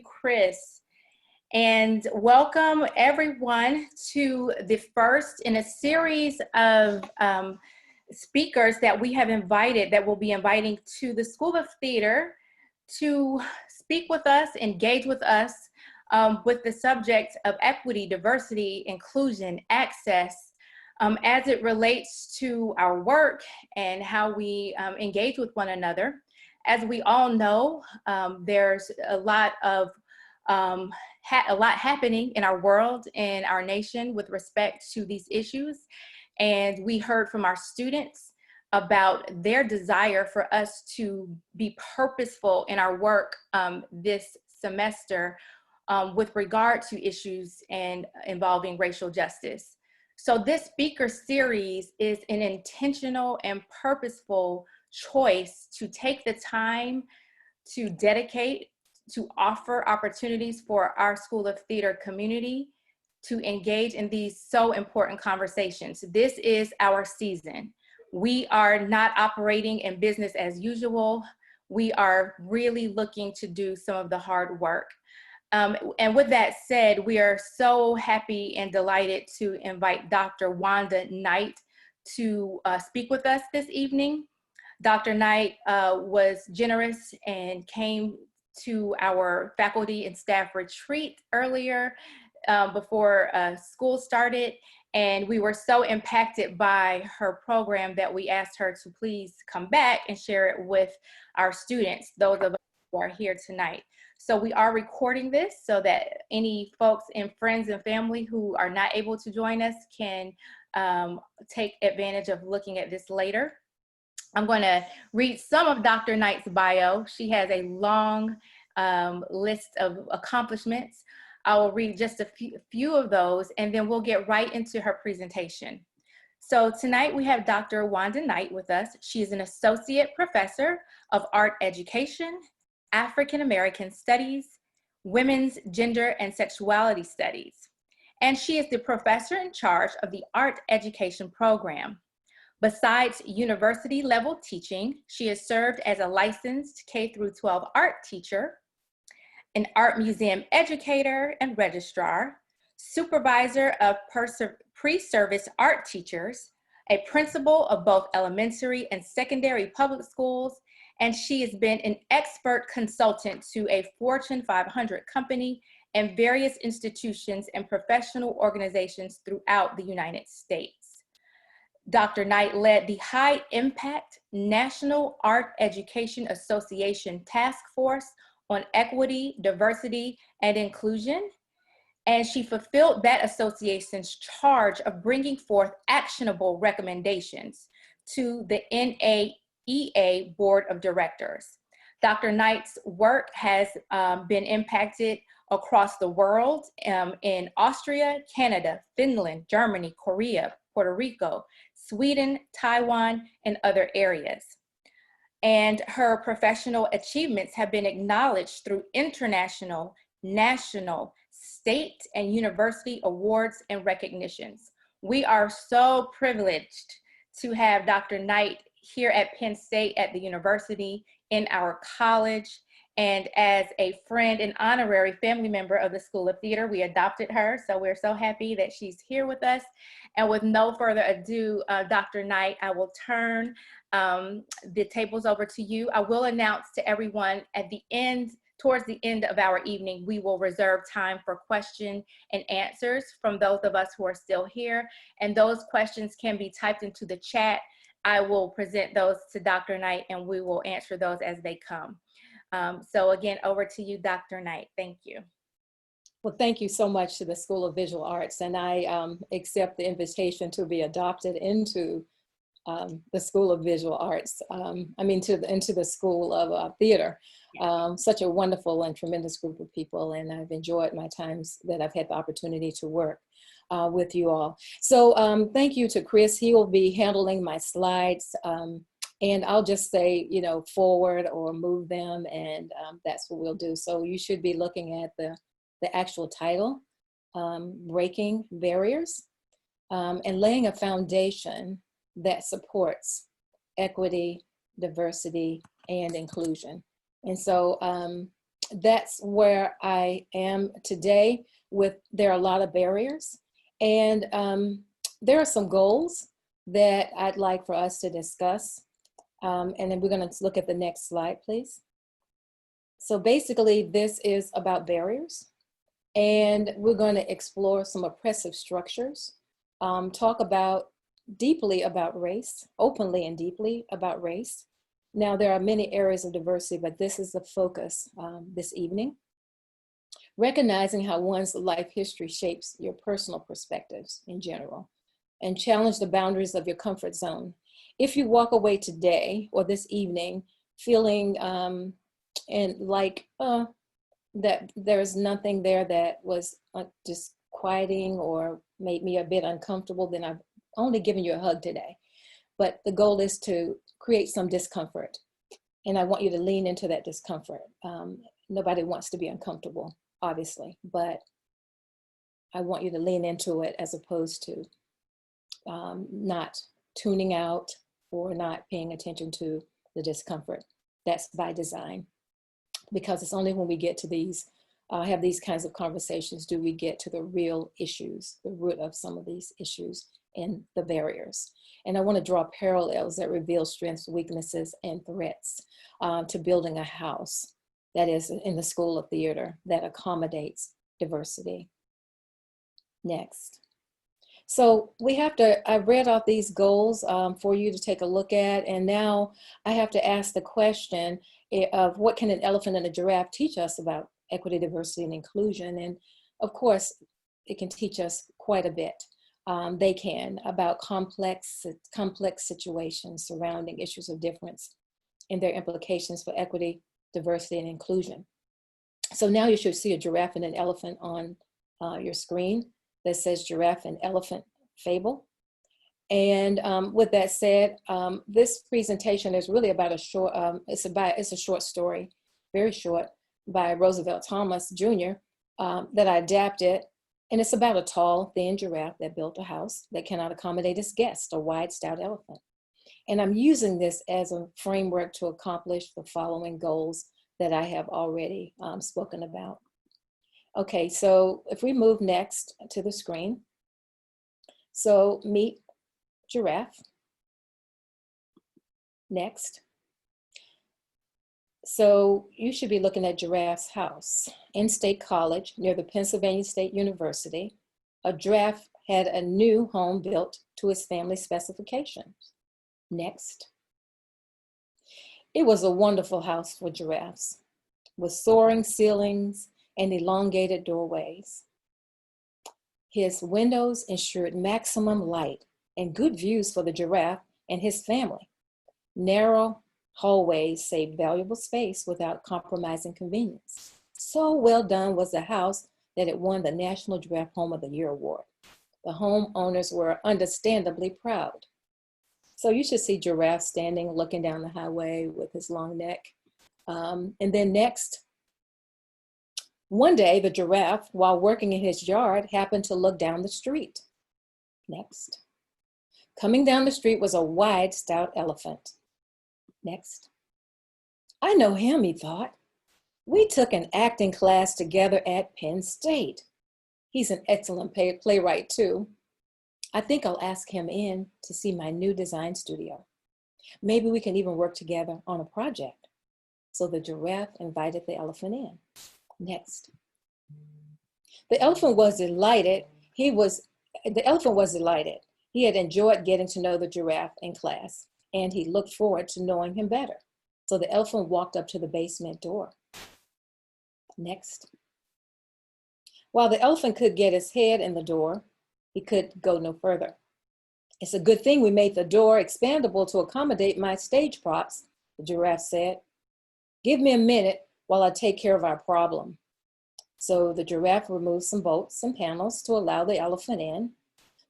Chris, and welcome everyone to the first in a series of speakers that we have invited, that we'll be inviting to the School of Theater to speak with us, engage with us with the subject of equity, diversity, inclusion, access, as it relates to our work and how we engage with one another. As we all know, there's a lot happening in our world and our nation with respect to these issues. And we heard from our students about their desire for us to be purposeful in our work this semester with regard to issues and involving racial justice. So this speaker series is an intentional and purposeful choice to take the time to dedicate, to offer opportunities for our School of Theater community to engage in these so important conversations. This is our season. We are not operating in business as usual. We are really looking to do some of the hard work. And with that said, we are so happy and delighted to invite Dr. Wanda Knight to speak with us this evening. Dr. Knight was generous and came to our faculty and staff retreat earlier before school started, and we were so impacted by her program that we asked her to please come back and share it with our students, those of us who are here tonight. So we are recording this so that any folks and friends and family who are not able to join us can take advantage of looking at this later. I'm going to read some of Dr. Knight's bio. She has a long list of accomplishments. I will read just a few of those, and then we'll get right into her presentation. So tonight we have Dr. Wanda Knight with us. She is an associate professor of art education, African American studies, women's gender and sexuality studies, and she is the professor in charge of the art education program. Besides university level teaching, she has served as a licensed K-12 art teacher, an art museum educator and registrar, supervisor of pre-service art teachers, a principal of both elementary and secondary public schools, and she has been an expert consultant to a Fortune 500 company and various institutions and professional organizations throughout the United States. Dr. Knight led the High Impact National Art Education Association Task Force on Equity, Diversity, and Inclusion, and she fulfilled that association's charge of bringing forth actionable recommendations to the NAEA Board of Directors. Dr. Knight's work has been impacted across the world in Austria, Canada, Finland, Germany, Korea, Puerto Rico, Sweden, Taiwan, and other areas. And her professional achievements have been acknowledged through international, national, state, and university awards and recognitions. We are so privileged to have Dr. Knight here at Penn State at the university, in our college, and as a friend and honorary family member of the School of Theater. We adopted her, so we're so happy that she's here with us. And with no further ado, Dr. Knight, I will turn the tables over to you. I will announce to everyone at the end, towards the end of our evening, we will reserve time for question and answers from those of us who are still here. And those questions can be typed into the chat. I will present those to Dr. Knight and we will answer those as they come. So again, over to you, Dr. Knight. Thank you. Well, thank you so much to the School of Visual Arts, and I accept the invitation to be adopted into the School of Visual Arts, into the School of Theater. Such a wonderful and tremendous group of people, and I've enjoyed my times that I've had the opportunity to work with you all. So thank you to Chris. He will be handling my slides. And I'll just say, you know, forward or move them, and that's what we'll do. So you should be looking at the actual title, Breaking Barriers, and laying a foundation that supports equity, diversity, and inclusion. And so that's where I am today. There are a lot of barriers, and there are some goals that I'd like for us to discuss. And then we're going to look at the next slide, please. So basically, this is about barriers, and we're going to explore some oppressive structures, talk deeply about race, openly and deeply about race. Now, there are many areas of diversity, but this is the focus this evening. Recognizing how one's life history shapes your personal perspectives in general, and challenge the boundaries of your comfort zone. If you walk away today or this evening feeling that there's nothing there that was disquieting or made me a bit uncomfortable, then I've only given you a hug today. But the goal is to create some discomfort, and I want you to lean into that discomfort. Nobody wants to be uncomfortable, obviously, but I want you to lean into it as opposed to not tuning out or not paying attention to the discomfort. That's by design, because it's only when we get to have these kinds of conversations do we get to the real issues, the root of some of these issues and the barriers. And I want to draw parallels that reveal strengths, weaknesses, and threats to building a house that is in the School of Theater that accommodates diversity. Next. So I read off these goals for you to take a look at, and now I have to ask the question of what can an elephant and a giraffe teach us about equity, diversity, and inclusion? And of course, it can teach us quite a bit. They can, about complex situations surrounding issues of difference and their implications for equity, diversity, and inclusion. So now you should see a giraffe and an elephant on your screen that says Giraffe and Elephant Fable. And with that said, this presentation is really about it's a short story, very short, by Roosevelt Thomas Jr. That I adapted. And it's about a tall, thin giraffe that built a house that cannot accommodate its guest, a wide, stout elephant. And I'm using this as a framework to accomplish the following goals that I have already spoken about. Okay, so if we move next to the screen. So meet giraffe. Next. So you should be looking at Giraffe's house. In State College near the Pennsylvania State University, a giraffe had a new home built to his family specifications. Next. It was a wonderful house for giraffes, with soaring ceilings and elongated doorways. His windows ensured maximum light and good views for the giraffe and his family. Narrow hallways saved valuable space without compromising convenience. So well done was the house that it won the National Giraffe Home of the Year award. The homeowners were understandably proud. So you should see Giraffe standing, looking down the highway with his long neck. And then next, one day the giraffe, while working in his yard, happened to look down the street. Next. Coming down the street was a wide, stout elephant. Next. I know him, he thought. We took an acting class together at Penn State. He's an excellent playwright too. I think I'll ask him in to see my new design studio. Maybe we can even work together on a project. So the giraffe invited the elephant in. Next. The elephant was delighted. He had enjoyed getting to know the giraffe in class, and he looked forward to knowing him better. So the elephant walked up to the basement door. Next. While the elephant could get his head in the door, he could go no further. It's a good thing we made the door expandable to accommodate my stage props, the giraffe said. Give me a minute while I take care of our problem. So the giraffe removed some bolts and panels to allow the elephant in.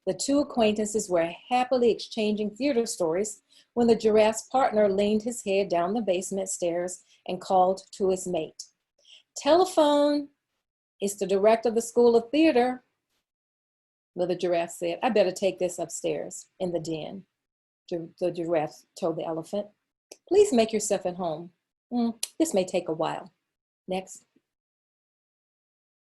The two acquaintances were happily exchanging theater stories when the giraffe's partner leaned his head down the basement stairs and called to his mate. Telephone, it's the director of the School of Theater. Well, the giraffe said, I better take this upstairs in the den. The giraffe told the elephant, please make yourself at home. This may take a while. Next.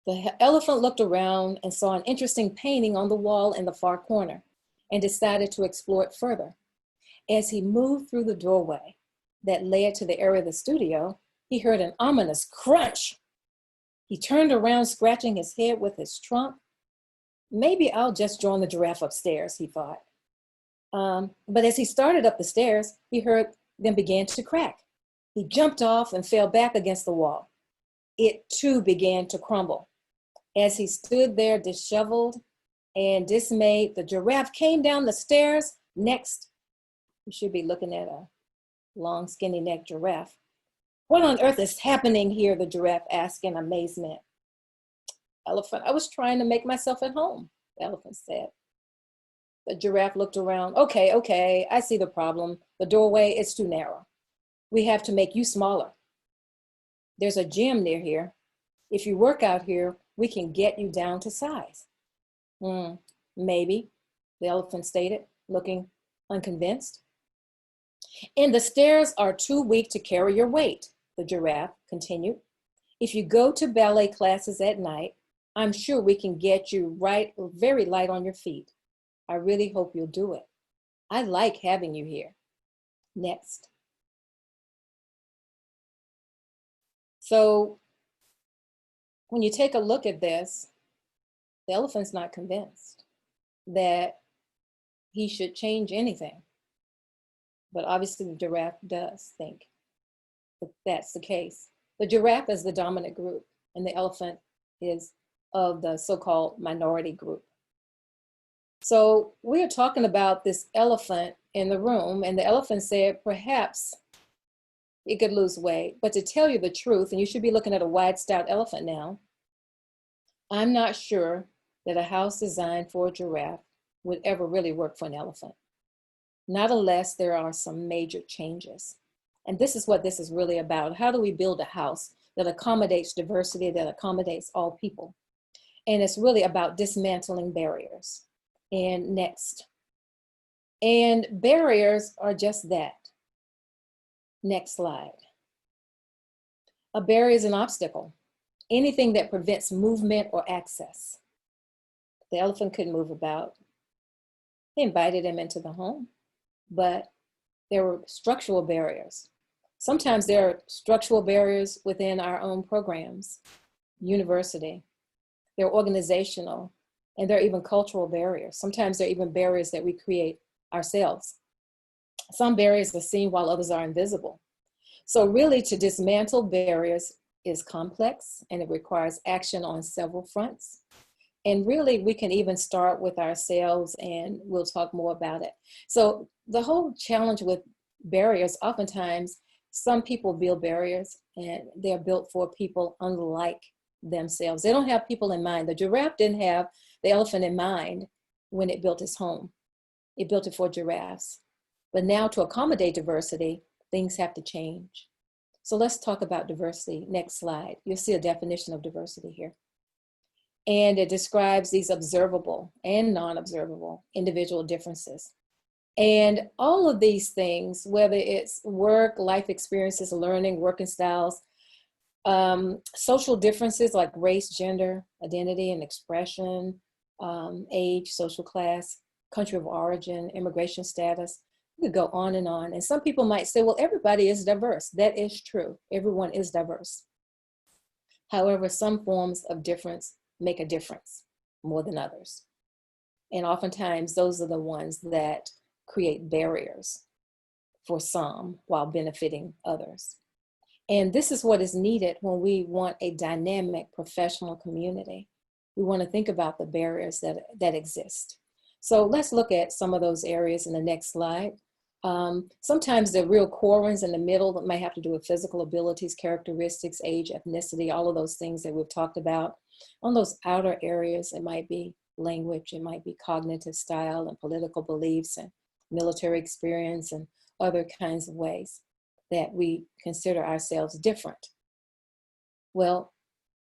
The elephant looked around and saw an interesting painting on the wall in the far corner and decided to explore it further. As he moved through the doorway that led to the area of the studio, he heard an ominous crunch. He turned around, scratching his head with his trunk. Maybe I'll just join the giraffe upstairs, he thought. But as he started up the stairs, he heard them begin to crack. He jumped off and fell back against the wall. It too began to crumble. As he stood there disheveled and dismayed, the giraffe came down the stairs. Next, you should be looking at a long, skinny necked giraffe. What on earth is happening here? The giraffe asked in amazement. Elephant, I was trying to make myself at home, the elephant said. The giraffe looked around. Okay, I see the problem. The doorway is too narrow. We have to make you smaller. There's a gym near here. If you work out here, we can get you down to size. Maybe, the elephant stated, looking unconvinced. And the stairs are too weak to carry your weight, the giraffe continued. If you go to ballet classes at night, I'm sure we can get you very light on your feet. I really hope you'll do it. I like having you here. Next. So when you take a look at this, the elephant's not convinced that he should change anything. But obviously the giraffe does think that that's the case. The giraffe is the dominant group and the elephant is of the so-called minority group. So we are talking about this elephant in the room, and the elephant said perhaps it could lose weight. But to tell you the truth, and you should be looking at a wide, stout elephant now, I'm not sure that a house designed for a giraffe would ever really work for an elephant. Not unless there are some major changes. And this is what this is really about. How do we build a house that accommodates diversity, that accommodates all people? And it's really about dismantling barriers. And next. And barriers are just that. Next slide. A barrier is an obstacle, anything that prevents movement or access. The elephant couldn't move about. They invited him into the home, but there were structural barriers. Sometimes there are structural barriers within our own programs, university. They're organizational, and there are even cultural barriers. Sometimes there are even barriers that we create ourselves. Some barriers are seen while others are invisible. So really, to dismantle barriers is complex, and it requires action on several fronts. And really, we can even start with ourselves, and we'll talk more about it. So the whole challenge with barriers, oftentimes, some people build barriers, and they're built for people unlike themselves. They don't have people in mind. The giraffe didn't have the elephant in mind when it built its home. It built it for giraffes. But now, to accommodate diversity, things have to change. So let's talk about diversity. Next slide. You'll see a definition of diversity here. And it describes these observable and non-observable individual differences. And all of these things, whether it's work, life experiences, learning, working styles, social differences like race, gender, identity and expression, age, social class, country of origin, immigration status, we could go on. And some people might say, well, everybody is diverse. That is true. Everyone is diverse. However, some forms of difference make a difference more than others. And oftentimes those are the ones that create barriers for some while benefiting others. And this is what is needed when we want a dynamic professional community. We want to think about the barriers that exist. So let's look at some of those areas in the next slide. Sometimes the real core ones in the middle that may have to do with physical abilities, characteristics, age, ethnicity, all of those things that we've talked about. On those outer areas, it might be language, it might be cognitive style and political beliefs and military experience and other kinds of ways that we consider ourselves different. Well,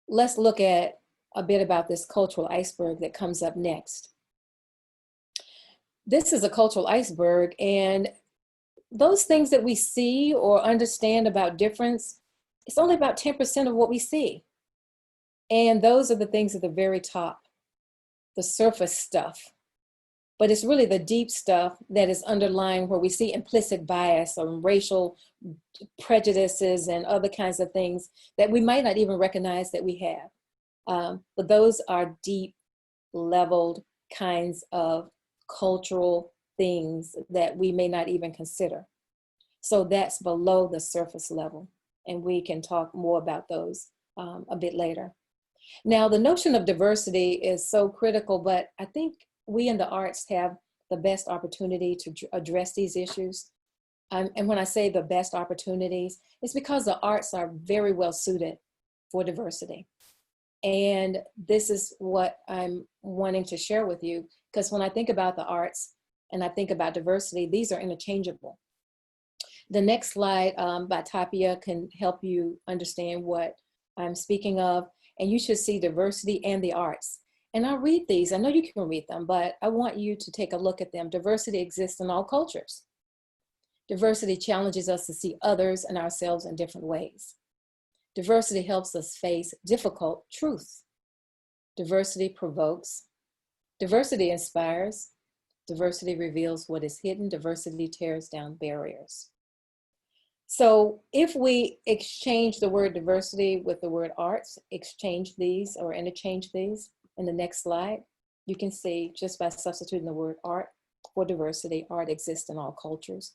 let's look at a bit about this cultural iceberg that comes up next. This is a cultural iceberg, and those things that we see or understand about difference, it's only about 10% of what we see. And those are the things at the very top, the surface stuff. But it's really the deep stuff that is underlying where we see implicit bias or racial prejudices and other kinds of things that we might not even recognize that we have. But those are deep leveled kinds of cultural things that we may not even consider. So that's below the surface level. And we can talk more about those a bit later. Now, the notion of diversity is so critical, but I think we in the arts have the best opportunity to address these issues. And when I say the best opportunities, it's because the arts are very well suited for diversity. And this is what I'm wanting to share with you, because when I think about the arts and I think about diversity, these are interchangeable. The next slide by Tapia can help you understand what I'm speaking of. And you should see diversity and the arts. And I'll read these. I know you can read them, but I want you to take a look at them. Diversity exists in all cultures. Diversity challenges us to see others and ourselves in different ways. Diversity helps us face difficult truths. Diversity provokes. Diversity inspires. Diversity reveals what is hidden. Diversity tears down barriers. So if we exchange the word diversity with the word arts, exchange these or interchange these in the next slide, you can see just by substituting the word art for diversity, art exists in all cultures.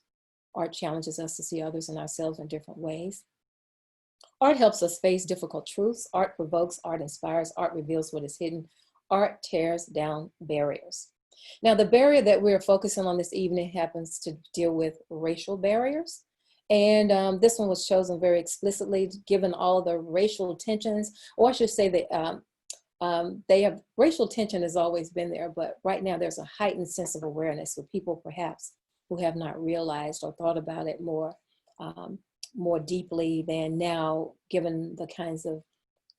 Art challenges us to see others and ourselves in different ways. Art helps us face difficult truths. Art provokes, art inspires, art reveals what is hidden. Art tears down barriers. Now, the barrier that we're focusing on this evening happens to deal with racial barriers. And this one was chosen very explicitly, given all the racial tensions, or I should say that racial tension has always been there, but right now there's a heightened sense of awareness with people perhaps who have not realized or thought about it more deeply than now, given the kinds of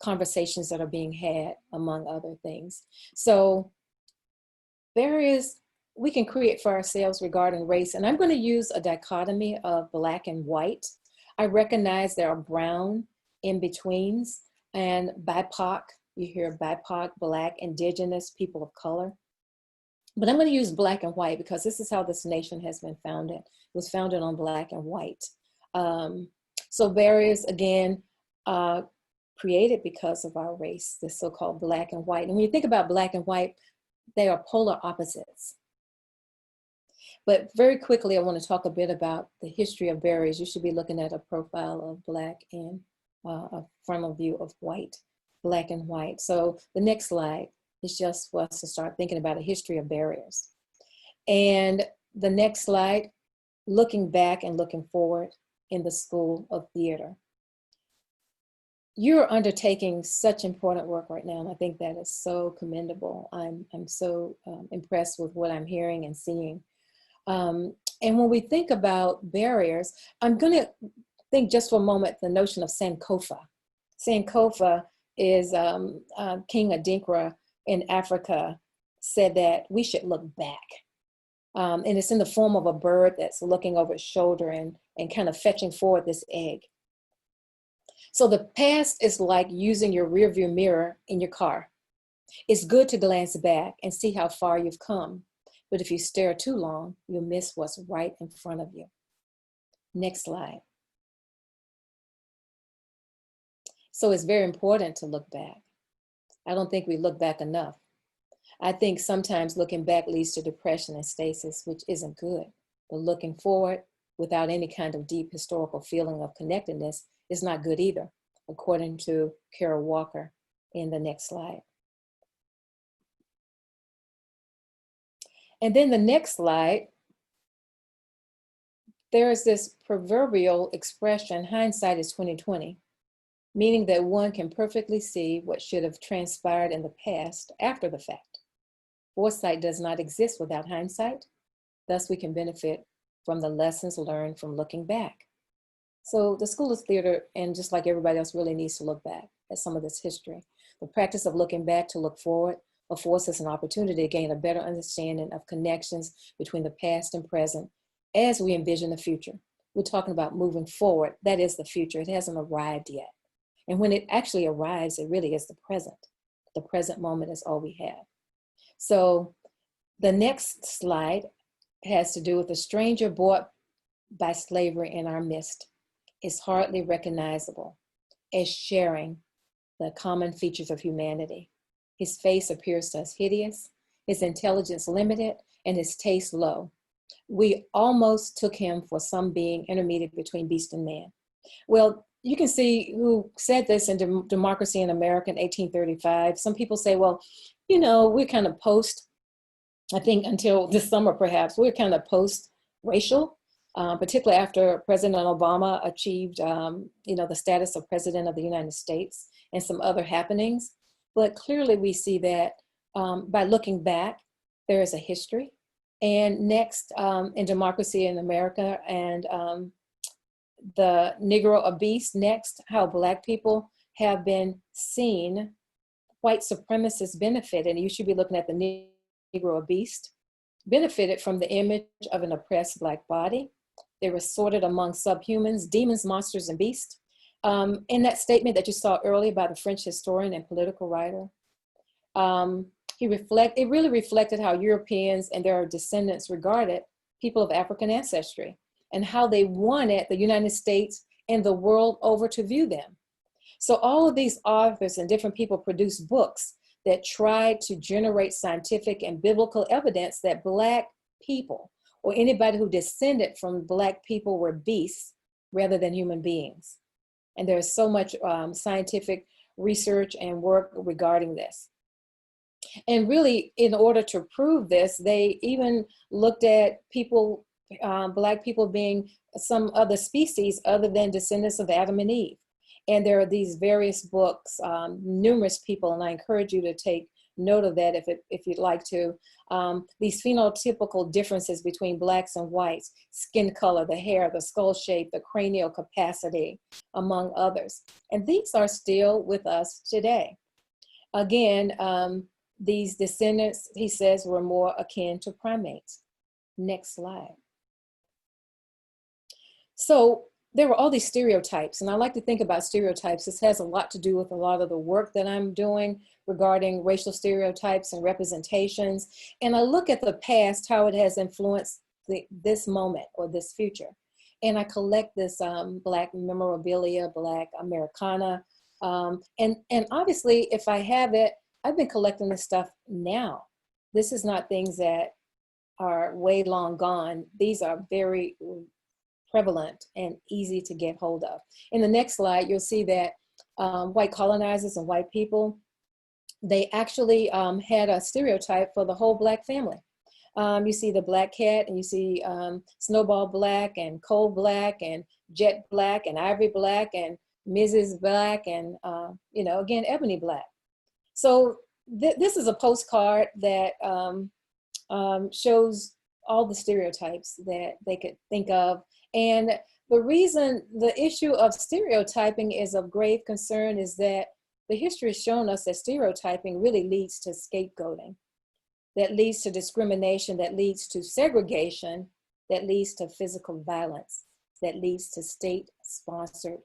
conversations that are being had, among other things. So barriers we can create for ourselves regarding race. And I'm going to use a dichotomy of black and white. I recognize there are brown in-betweens and BIPOC. You hear BIPOC, Black, Indigenous, people of color. But I'm going to use black and white because this is how this nation has been founded. It was founded on black and white. So barriers, again, created because of our race, the so-called black and white. And when you think about black and white, they are polar opposites. But very quickly, I want to talk a bit about the history of barriers. You should be looking at a profile of black and a frontal view of white, black and white. So the next slide is just for us to start thinking about a history of barriers. And the next slide, looking back and looking forward in the School of Theater. You're undertaking such important work right now, and I think that is so commendable. I'm so impressed with what I'm hearing and seeing. And when we think about barriers, I'm going to think just for a moment the notion of Sankofa. Sankofa is King Adinkra in Africa said that we should look back. And it's in the form of a bird that's looking over its shoulder and kind of fetching forward this egg. So the past is like using your rearview mirror in your car. It's good to glance back and see how far you've come. But if you stare too long, you'll miss what's right in front of you. Next slide. So it's very important to look back. I don't think we look back enough. I think sometimes looking back leads to depression and stasis, which isn't good. But looking forward without any kind of deep historical feeling of connectedness is not good either, according to Carol Walker in the next slide. And then the next slide, there's this proverbial expression, hindsight is 20/20, meaning that one can perfectly see what should have transpired in the past after the fact. Foresight does not exist without hindsight. Thus, we can benefit from the lessons learned from looking back. So the School of Theater, and just like everybody else, really needs to look back at some of this history. The practice of looking back to look forward affords us an opportunity to gain a better understanding of connections between the past and present as we envision the future. We're talking about moving forward. That is the future. It hasn't arrived yet. And when it actually arrives, it really is the present. The present moment is all we have. So the next slide has to do with a stranger brought by slavery in our midst is hardly recognizable as sharing the common features of humanity. His face appears to us hideous, his intelligence limited, and his taste low. We almost took him for some being intermediate between beast and man. Well, you can see who said this in Democracy in America in 1835. Some people say, well, you know, we're kind of post, I think until this summer perhaps, we're kind of post-racial, particularly after President Obama achieved, you know, the status of President of the United States and some other happenings. But clearly we see that by looking back, there is a history. And next, in Democracy in America and the Negro a Beast, next, how Black people have been seen, white supremacists benefit, and you should be looking at the Negro a Beast, benefited from the image of an oppressed Black body. They were sorted among subhumans, demons, monsters, and beasts. In that statement that you saw earlier by the French historian and political writer, it really reflected how Europeans and their descendants regarded people of African ancestry and how they wanted the United States and the world over to view them. So all of these authors and different people produced books that tried to generate scientific and biblical evidence that Black people or anybody who descended from Black people were beasts rather than human beings. And there's so much scientific research and work regarding this. And really, in order to prove this, they even looked at people, Black people being some other species other than descendants of Adam and Eve. And there are these various books, numerous people, and I encourage you to take note of that if you'd like to. These phenotypical differences between Blacks and whites, skin color, the hair, the skull shape, the cranial capacity, among others. And these are still with us today. Again, these descendants, he says, were more akin to primates. Next slide. So there were all these stereotypes, and I like to think about stereotypes. This has a lot to do with a lot of the work that I'm doing regarding racial stereotypes and representations. And I look at the past, how it has influenced this moment or this future. And I collect this Black memorabilia, Black Americana. And obviously, if I have it, I've been collecting this stuff now. This is not things that are way long gone. These are very prevalent and easy to get hold of. In the next slide, you'll see that white colonizers and white people, they actually had a stereotype for the whole Black family. You see the Black cat, and you see Snowball Black and Coal Black and Jet Black and Ivory Black and Mrs. Black and, you know, again, Ebony Black. So this is a postcard that shows all the stereotypes that they could think of. And the reason the issue of stereotyping is of grave concern is that the history has shown us that stereotyping really leads to scapegoating, that leads to discrimination, that leads to segregation, that leads to physical violence, that leads to state-sponsored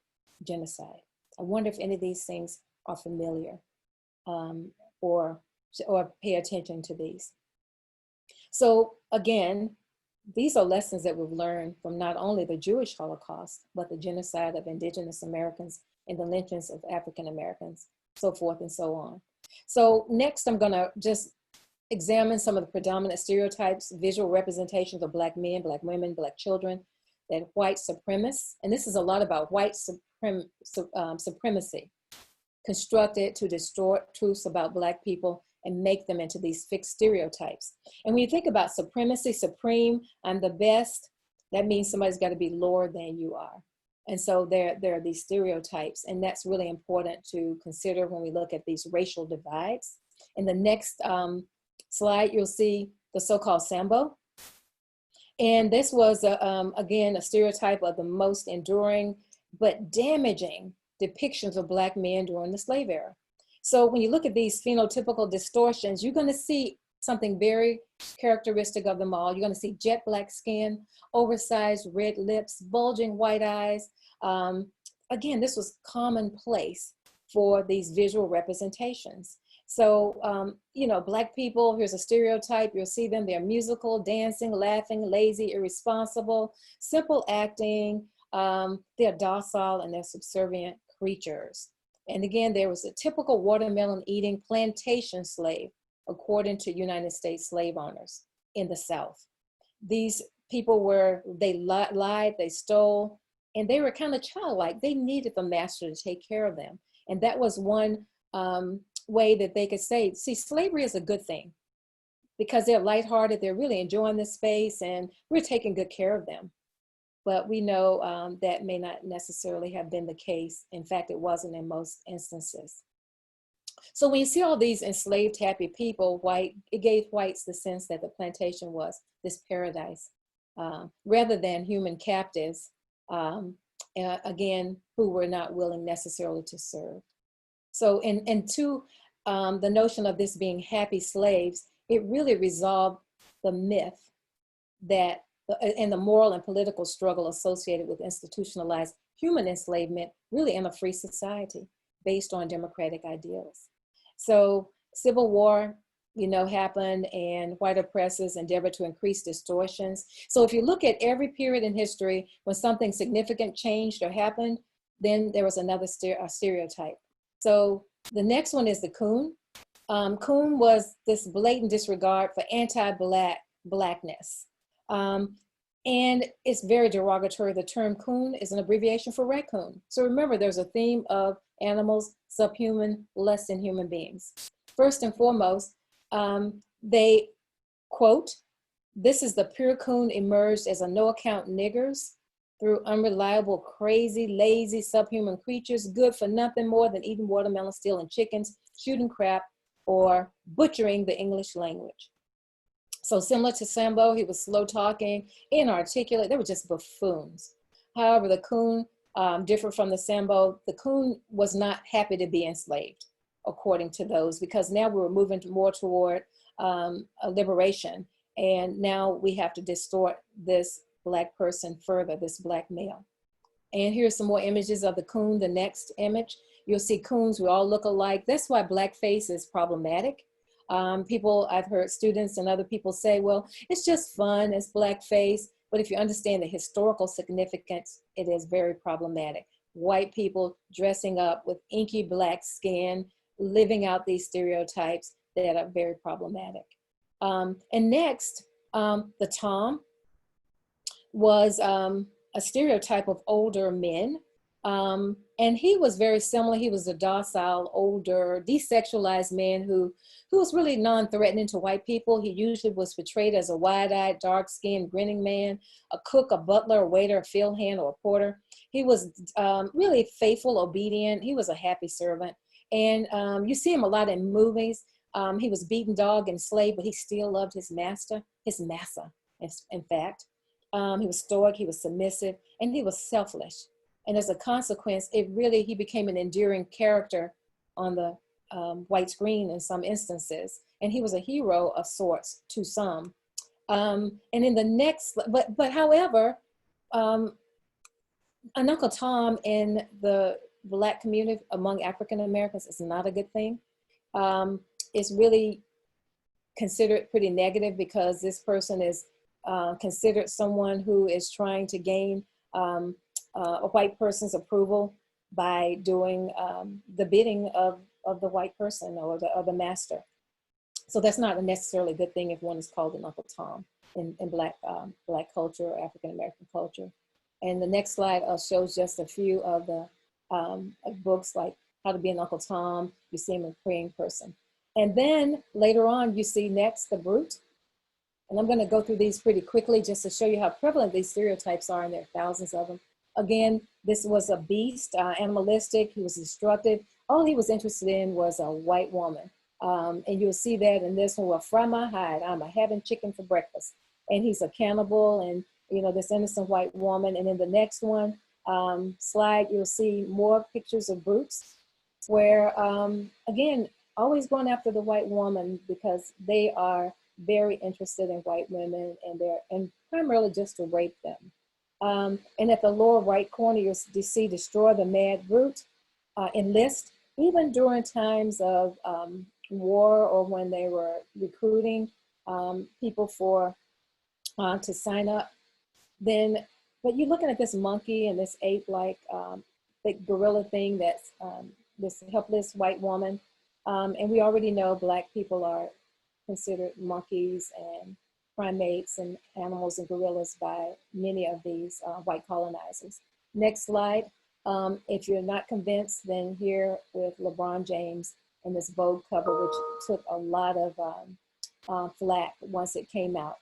genocide. I wonder if any of these things are familiar or pay attention to these. So again, these are lessons that we've learned from not only the Jewish Holocaust, but the genocide of Indigenous Americans and the lynchings of African Americans, so forth and so on. So next, I'm gonna just examine some of the predominant stereotypes, visual representations of Black men, Black women, Black children, that white supremacists, and this is a lot about white supremacy, constructed to distort truths about Black people and make them into these fixed stereotypes. And when you think about supremacy, supreme, I'm the best, that means somebody's got to be lower than you are. And so there are these stereotypes, and that's really important to consider when we look at these racial divides. In the next slide, you'll see the so-called Sambo. And this was, again, a stereotype of the most enduring but damaging depictions of Black men during the slave era. So when you look at these phenotypical distortions, you're going to see something very characteristic of them all. You're going to see jet black skin, oversized red lips, bulging white eyes, again, this was commonplace for these visual representations. So, you know, Black people, here's a stereotype. You'll see them. They're musical, dancing, laughing, lazy, irresponsible, simple acting. They're docile and they're subservient creatures. And again, there was a typical watermelon eating plantation slave, according to United States slave owners in the South. These people were, they lied, they stole, and they were kind of childlike. They needed the master to take care of them. And that was one way that they could say, see, slavery is a good thing because they're lighthearted, they're really enjoying this space, and we're taking good care of them. But we know that may not necessarily have been the case. In fact, it wasn't in most instances. So when you see all these enslaved, happy people, it gave whites the sense that the plantation was this paradise, rather than human captives, again, who were not willing necessarily to serve. So, and to the notion of this being happy slaves, it really resolved the myth that, and the moral and political struggle associated with institutionalized human enslavement, really in a free society based on democratic ideals. So Civil War, you know, happened, and white oppressors endeavored to increase distortions. So if you look at every period in history when something significant changed or happened, then there was another stereotype. So the next one is the coon. Coon was this blatant disregard for anti-Blackness. And it's very derogatory. The term coon is an abbreviation for raccoon. So remember, there's a theme of animals, subhuman, less than human beings. First and foremost, they quote, "This is the pure coon emerged as a no-account niggers through unreliable, crazy, lazy, subhuman creatures, good for nothing more than eating watermelon, stealing chickens, shooting crap, or butchering the English language." So similar to Sambo, he was slow talking, inarticulate. They were just buffoons. However, the coon differed from the Sambo. The coon was not happy to be enslaved, according to those, because now we were moving more toward a liberation. And now we have to distort this Black person further, this Black male. And here's some more images of the coon. The next image, you'll see coons, we all look alike. That's why blackface is problematic. I've heard students and other people say, well, it's just fun, it's blackface. But if you understand the historical significance, it is very problematic. White people dressing up with inky black skin, living out these stereotypes that are very problematic. And next, the Tom was a stereotype of older men. And he was very similar. He was a docile, older, desexualized man who was really non-threatening to white people. He usually was portrayed as a wide-eyed, dark-skinned, grinning man, a cook, a butler, a waiter, a field hand, or a porter. He was really faithful, obedient. He was a happy servant. And you see him a lot in movies. He was beaten, dog, and slave, but he still loved his master, his massa, in fact. He was stoic, he was submissive, and he was selfless. And as a consequence, he became an endearing character on the white screen in some instances. And he was a hero of sorts to some. And in the next, but however, an Uncle Tom in the Black community among African Americans is not a good thing. It's really considered pretty negative because this person is considered someone who is trying to gain a white person's approval by doing the bidding of the white person or the master. So that's not a necessarily good thing if one is called an Uncle Tom in Black culture or African American culture. And the next slide shows just a few of the books like How to Be an Uncle Tom. You see him a praying person. And then later on, you see next the brute. And I'm going to go through these pretty quickly just to show you how prevalent these stereotypes are, and there are thousands of them. Again, this was a beast, animalistic, he was destructive. All he was interested in was a white woman. And you'll see that in this one, well, from my hide, I'm having chicken for breakfast. And he's a cannibal and, you know, this innocent white woman. And in the next one, slide, you'll see more pictures of brutes where, again, always going after the white woman because they are very interested in white women and primarily just to rape them. And at the lower right corner, you see destroy the mad brute, enlist, even during times of war or when they were recruiting people for to sign up. Then, but you're looking at this monkey and this ape-like big gorilla thing that's this helpless white woman. And we already know Black people are considered monkeys and primates and animals and gorillas by many of these white colonizers. Next slide. If you're not convinced, then here with LeBron James and this Vogue cover, which took a lot of flack once it came out.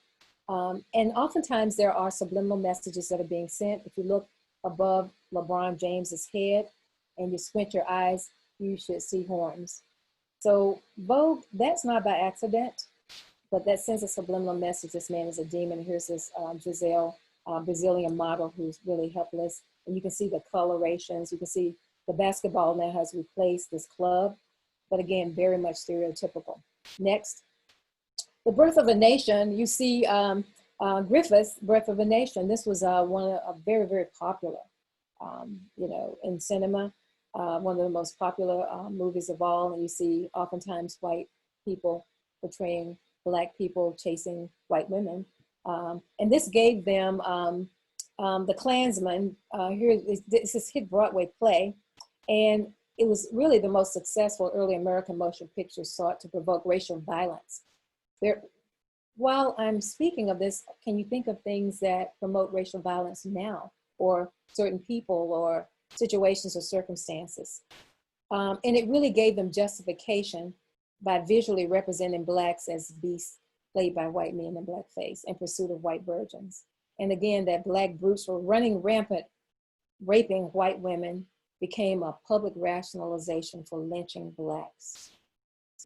And oftentimes there are subliminal messages that are being sent. If you look above LeBron James's head and you squint your eyes, you should see horns. So Vogue, that's not by accident, but that sends a subliminal message. This man is a demon. Here's this Giselle, Brazilian model who's really helpless. And you can see the colorations. You can see the basketball now has replaced this club, but again, very much stereotypical. Next. The Birth of a Nation, you see Griffith's Birth of a Nation. This was one of a very, very popular, you know, in cinema, one of the most popular movies of all. And you see oftentimes white people portraying Black people chasing white women. And this gave them the Klansman. Here, this is hit Broadway play. And it was really the most successful early American motion picture sought to provoke racial violence. While I'm speaking of this, can you think of things that promote racial violence now, or certain people or situations or circumstances? And it really gave them justification by visually representing Blacks as beasts played by white men in blackface in pursuit of white virgins. And again, that Black brutes were running rampant, raping white women became a public rationalization for lynching Blacks.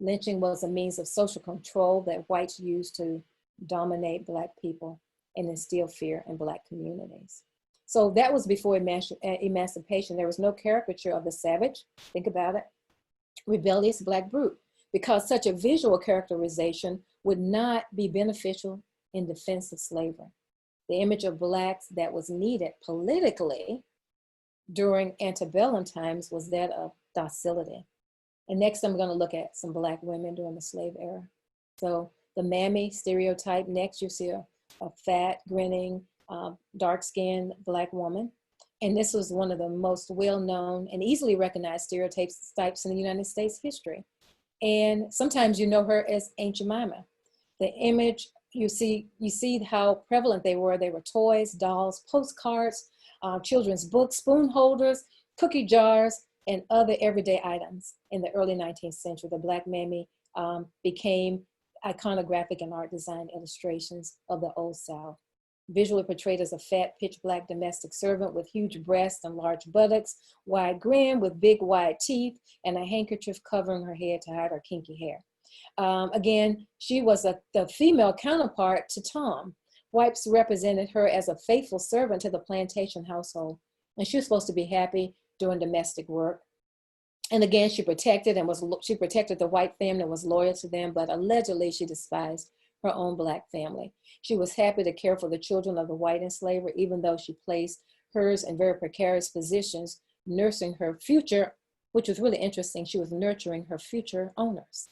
Lynching was a means of social control that whites used to dominate Black people and instill fear in Black communities. So that was before emancipation. There was no caricature of the savage, think about it, rebellious Black brute, because such a visual characterization would not be beneficial in defense of slavery. The image of Blacks that was needed politically during antebellum times was that of docility. And next, I'm going to look at some Black women during the slave era. So the mammy stereotype. Next, you see a fat, grinning, dark-skinned Black woman. And this was one of the most well-known and easily recognized stereotypes in the United States history. And sometimes you know her as Aunt Jemima. The image, you see how prevalent they were. They were toys, dolls, postcards, children's books, spoon holders, cookie jars, and other everyday items. In the early 19th century, the Black mammy became iconographic in art design illustrations of the Old South. Visually portrayed as a fat, pitch black domestic servant with huge breasts and large buttocks, wide grin with big wide teeth, and a handkerchief covering her head to hide her kinky hair. Again, she was the female counterpart to Tom. Whites represented her as a faithful servant to the plantation household, and she was supposed to be happy doing domestic work. And again, she protected the white family and was loyal to them, but allegedly she despised her own Black family. She was happy to care for the children of the white enslaver, even though she placed hers in very precarious positions, nursing her future, which was really interesting. She was nurturing her future owners.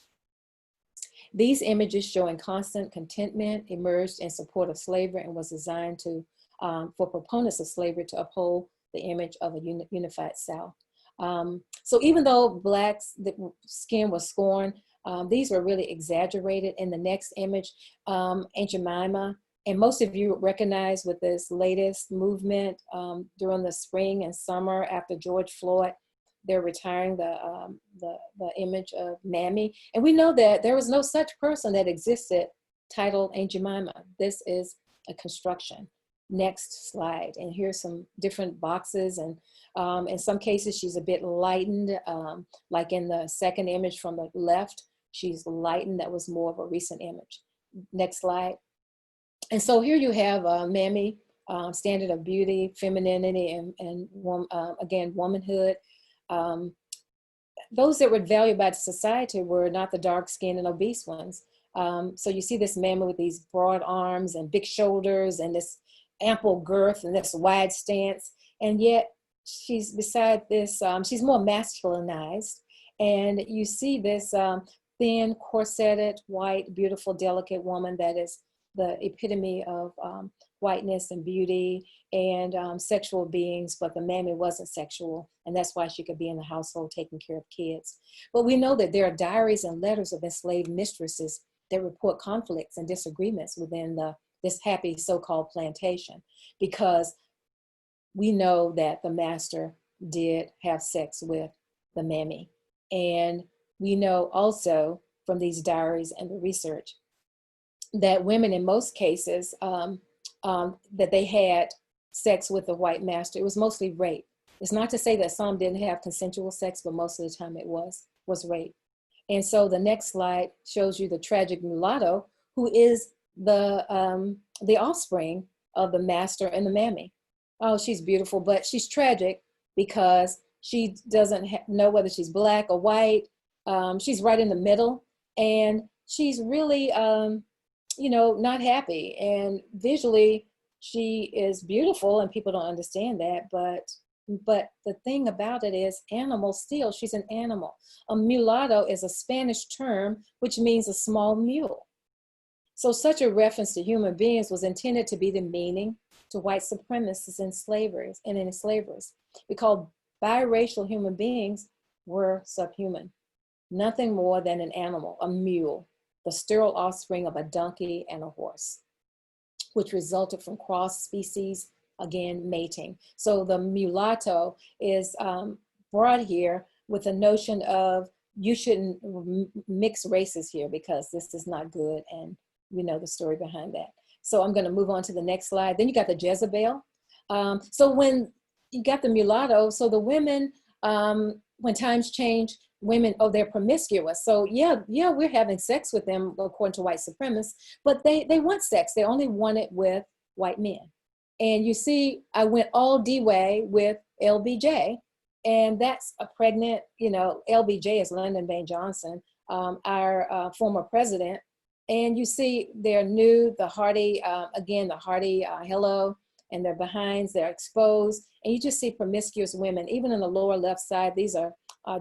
These images showing constant contentment emerged in support of slavery and was designed for proponents of slavery to uphold the image of a unified South. So even though Blacks' skin was scorned, these were really exaggerated. In the next image, Aunt Jemima, and most of you recognize with this latest movement during the spring and summer after George Floyd, they're retiring the image of Mammy. And we know that there was no such person that existed titled Aunt Jemima. This is a construction. Next slide. And here's some different boxes. And in some cases, she's a bit lightened, like in the second image from the left, she's lightened. That was more of a recent image. Next slide. And so here you have Mammy, standard of beauty, femininity, and again, womanhood. Those that were valued by society were not the dark-skinned and obese ones. So you see this mammy with these broad arms and big shoulders and this ample girth and this wide stance. And yet she's beside this, she's more masculinized. And you see this thin, corseted, white, beautiful, delicate woman that is the epitome of whiteness and beauty and sexual beings, but the mammy wasn't sexual, and that's why she could be in the household taking care of kids. But we know that there are diaries and letters of enslaved mistresses that report conflicts and disagreements within this happy so-called plantation, because we know that the master did have sex with the mammy. And we know also from these diaries and the research that women in most cases, that they had sex with the white master, it was mostly rape. It's not to say that some didn't have consensual sex, but most of the time it was rape. And so the next slide shows you the tragic mulatto, who is the offspring of the master and the mammy. Oh, she's beautiful, but she's tragic because she doesn't know whether she's black or white. She's right in the middle, and she's really, not happy. And visually, she is beautiful, and people don't understand that. But the thing about it is, animal still, she's an animal. A mulatto is a Spanish term which means a small mule. So such a reference to human beings was intended to be the meaning to white supremacists and enslavers. Because biracial human beings were subhuman, nothing more than an animal, a mule, the sterile offspring of a donkey and a horse, which resulted from cross species, again, mating. So the mulatto is brought here with the notion of you shouldn't mix races here because this is not good, and we know the story behind that. So I'm gonna move on to the next slide. Then you got the Jezebel. So when you got the mulatto, so the women, when times change, women, oh, they're promiscuous. So yeah, we're having sex with them according to white supremacists, but they want sex. They only want it with white men. And you see, I went all D-way with LBJ, and that's a pregnant, LBJ is Lyndon B. Johnson, our former president. And you see they're nude, the hearty, again, the hearty hello, and their behinds, they're exposed. And you just see promiscuous women, even in the lower left side. These are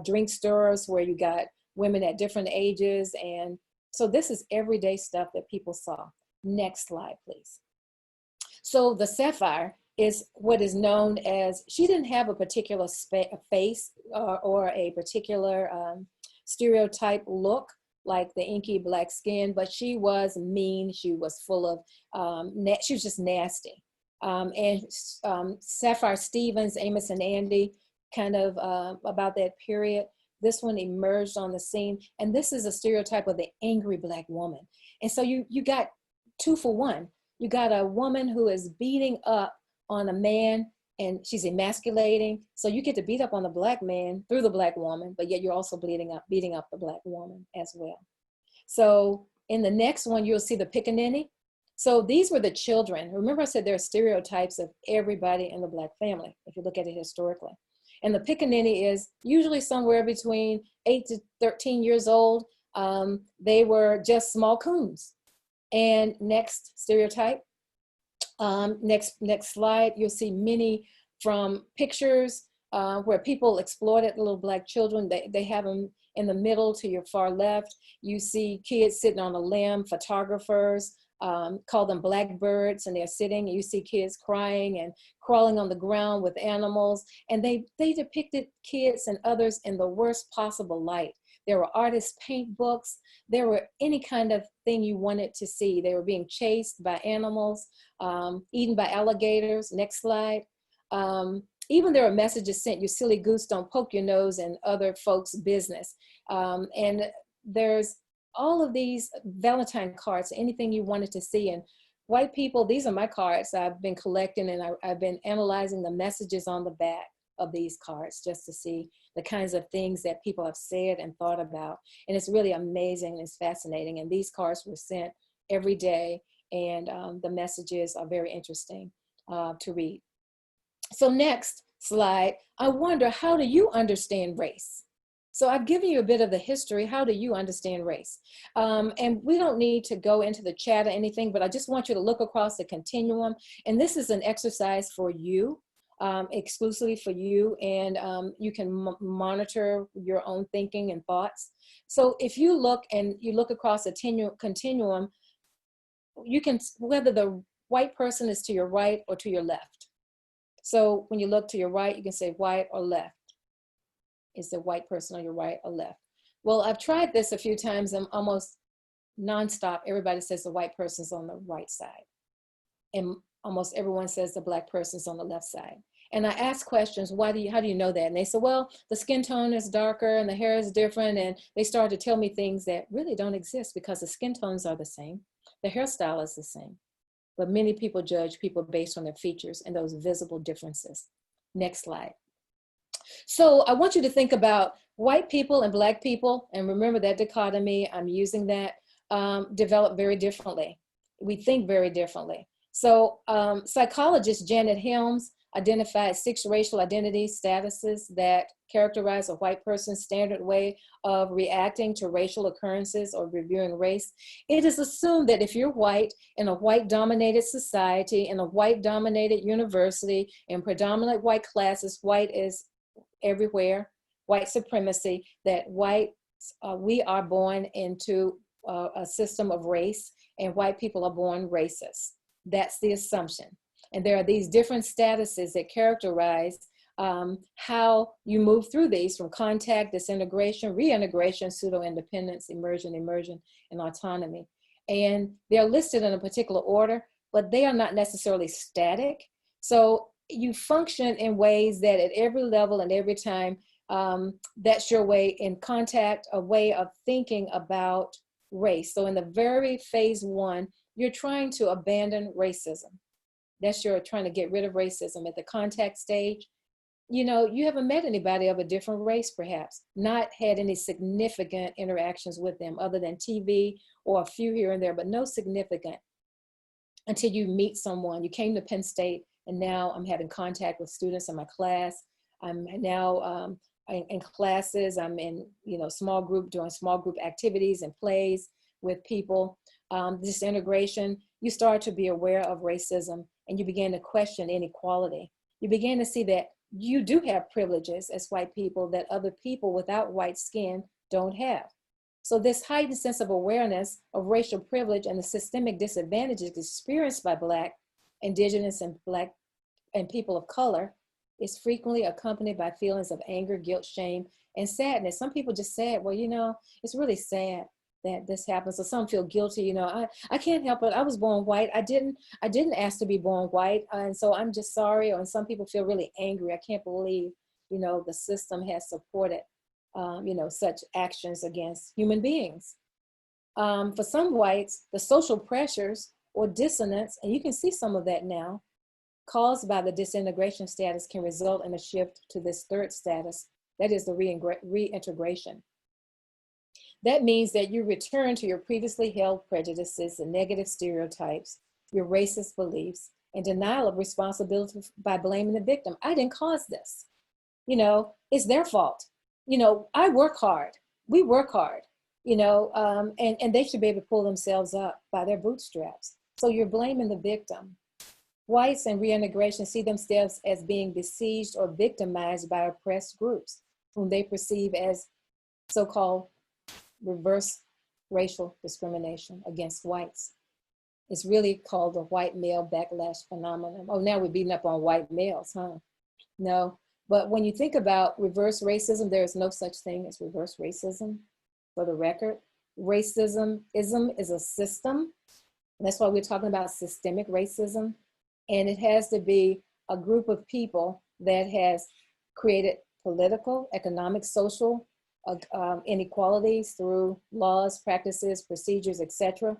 drink stirrers where you got women at different ages. And so this is everyday stuff that people saw. Next slide, please. So the sapphire is what is known as, she didn't have a particular face or a particular stereotype look like the inky black skin, but she was mean. She was full of, she was just nasty. And Sapphire Stevens, Amos and Andy, kind of about that period, this one emerged on the scene. And this is a stereotype of the angry black woman. And so you got 2 for 1. You got a woman who is beating up on a man, and she's emasculating. So you get to beat up on the black man through the black woman, but yet you're also beating up the black woman as well. So in the next one, you'll see the pickaninny. So these were the children. Remember I said there are stereotypes of everybody in the black family, if you look at it historically. And the pickaninny is usually somewhere between 8 to 13 years old. They were just small coons. And next stereotype, next slide, you'll see many from pictures where people exploited little black children. They have them in the middle to your far left. You see kids sitting on a limb, photographers call them blackbirds, and they're sitting. You see kids crying and crawling on the ground with animals. And they depicted kids and others in the worst possible light. There were artist paint books. There were any kind of thing you wanted to see. They were being chased by animals, eaten by alligators. Next slide. Even there were messages sent, you silly goose, don't poke your nose in other folks' business. And there's all of these Valentine cards, anything you wanted to see. And white people, these are my cards I've been collecting, and I've been analyzing the messages on the back of these cards just to see the kinds of things that people have said and thought about. And it's really amazing. It's fascinating. And these cards were sent every day, and the messages are very interesting to read. So next slide, I wonder, how do you understand race? So I've given you a bit of the history. How do you understand race? And we don't need to go into the chat or anything, but I just want you to look across the continuum. And this is an exercise for you, exclusively for you. And you can monitor your own thinking and thoughts. So if you look and you look across a continuum, you can, whether the white person is to your right or to your left. So when you look to your right, you can say white or left. Is the white person on your right or left? Well, I've tried this a few times and almost nonstop, everybody says the white person's on the right side. And almost everyone says the black person's on the left side. And I ask questions, how do you know that? And they say, well, the skin tone is darker and the hair is different. And they start to tell me things that really don't exist because the skin tones are the same. The hairstyle is the same. But many people judge people based on their features and those visible differences. Next slide. So I want you to think about white people and black people, and remember that dichotomy, I'm using that, develop very differently. We think very differently. So psychologist Janet Helms identified 6 racial identity statuses that characterize a white person's standard way of reacting to racial occurrences or reviewing race. It is assumed that if you're white in a white-dominated society, in a white-dominated university, in predominant white classes, white is everywhere, white supremacy, that whites, we are born into a system of race, and white people are born racist. That's the assumption. And there are these different statuses that characterize how you move through these, from contact, disintegration, reintegration, pseudo-independence, immersion, and autonomy. And they're listed in a particular order, but they are not necessarily static. So you function in ways that at every level and every time, that's your way in contact, a way of thinking about race. So in the very phase 1, you're trying to abandon racism. That's you're trying to get rid of racism. At the contact stage, you know, you haven't met anybody of a different race, perhaps, not had any significant interactions with them other than TV or a few here and there, but no significant until you meet someone. You came to Penn State, and now I'm having contact with students in my class. I'm now in classes. I'm in, small group, doing small group activities and plays with people. This integration, you start to be aware of racism, and you begin to question inequality. You begin to see that you do have privileges as white people that other people without white skin don't have. So this heightened sense of awareness of racial privilege and the systemic disadvantages experienced by Black, Indigenous, and Black and people of color is frequently accompanied by feelings of anger, guilt, shame, and sadness. Some people just say, well, it's really sad that this happens. So some feel guilty, I can't help it. I was born white. I didn't ask to be born white. And so I'm just sorry. And some people feel really angry. I can't believe, the system has supported, such actions against human beings. For some whites, the social pressures or dissonance, and you can see some of that now, caused by the disintegration status can result in a shift to this third status, that is the reintegration. That means that you return to your previously held prejudices and negative stereotypes, your racist beliefs, and denial of responsibility by blaming the victim. I didn't cause this. It's their fault. I work hard. We work hard, and they should be able to pull themselves up by their bootstraps. So you're blaming the victim. Whites in reintegration see themselves as being besieged or victimized by oppressed groups whom they perceive as so-called reverse racial discrimination against whites. It's really called the white male backlash phenomenon. Oh, now we're beating up on white males, huh? No, but when you think about reverse racism, there is no such thing as reverse racism, for the record. Racism is a system. That's why we're talking about systemic racism. And it has to be a group of people that has created political, economic, social inequalities through laws, practices, procedures, etc.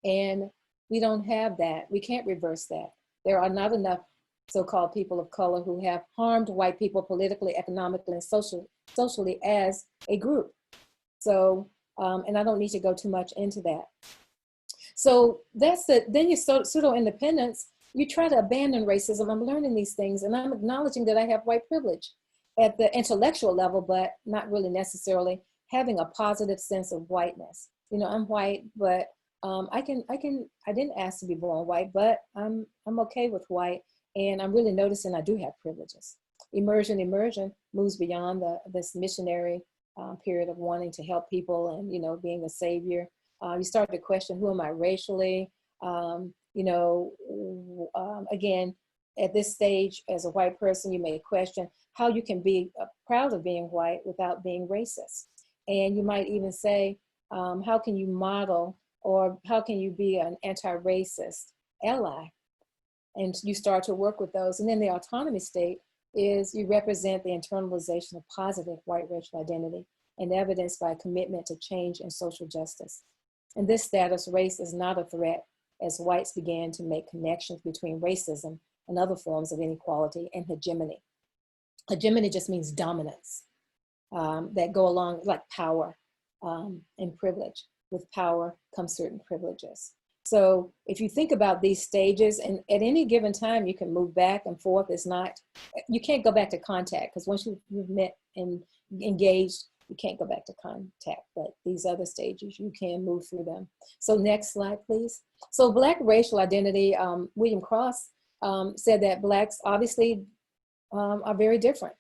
And we don't have that. We can't reverse that. There are not enough so-called people of color who have harmed white people politically, economically, and socially as a group. So, and I don't need to go too much into that. So that's it. Then you pseudo-independence. You try to abandon racism. I'm learning these things, and I'm acknowledging that I have white privilege. at the intellectual level, but not really necessarily having a positive sense of whiteness. You know, I'm white, but I didn't ask to be born white, but I'm okay with white. And I'm really noticing I do have privileges. Immersion moves beyond this missionary period of wanting to help people and, you know, being a savior. You start to question, who am I racially? You know, again, at this stage, as a white person, you may question how you can be proud of being white without being racist. And you might even say, how can you model, or how can you be an anti-racist ally? And you start to work with those. And then the autonomy state is you represent the internalization of positive white racial identity and evidenced by commitment to change and social justice. In this status, race is not a threat, as whites began to make connections between racism and other forms of inequality and hegemony. Hegemony just means dominance, that go along like power and privilege. With power comes certain privileges. So if you think about these stages, and at any given time, you can move back and forth. It's not, you can't go back to contact, because once you've met and engaged, you can't go back to contact. But these other stages, you can move through them. So next slide, please. So Black racial identity, William Cross said that Blacks obviously are very different.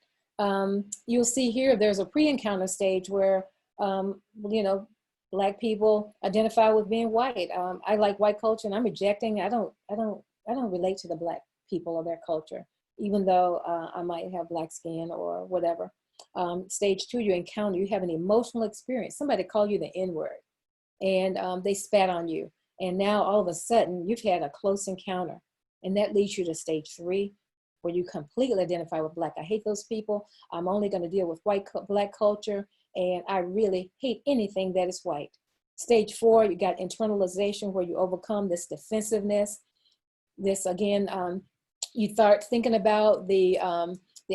You'll see here, there's a pre-encounter stage where, you know, Black people identify with being white. I like white culture, and I'm rejecting. I don't relate to the Black people or their culture, even though I might have Black skin or whatever. Stage 2, you encounter, you have an emotional experience. Somebody called you the N-word, and they spat on you, and now all of a sudden you've had a close encounter, and that leads you to stage 3, where you completely identify with Black. I hate those people. I'm only going to deal with Black culture. And I really hate anything that is white. Stage 4, you got internalization, where you overcome this defensiveness. This, again, you start thinking about the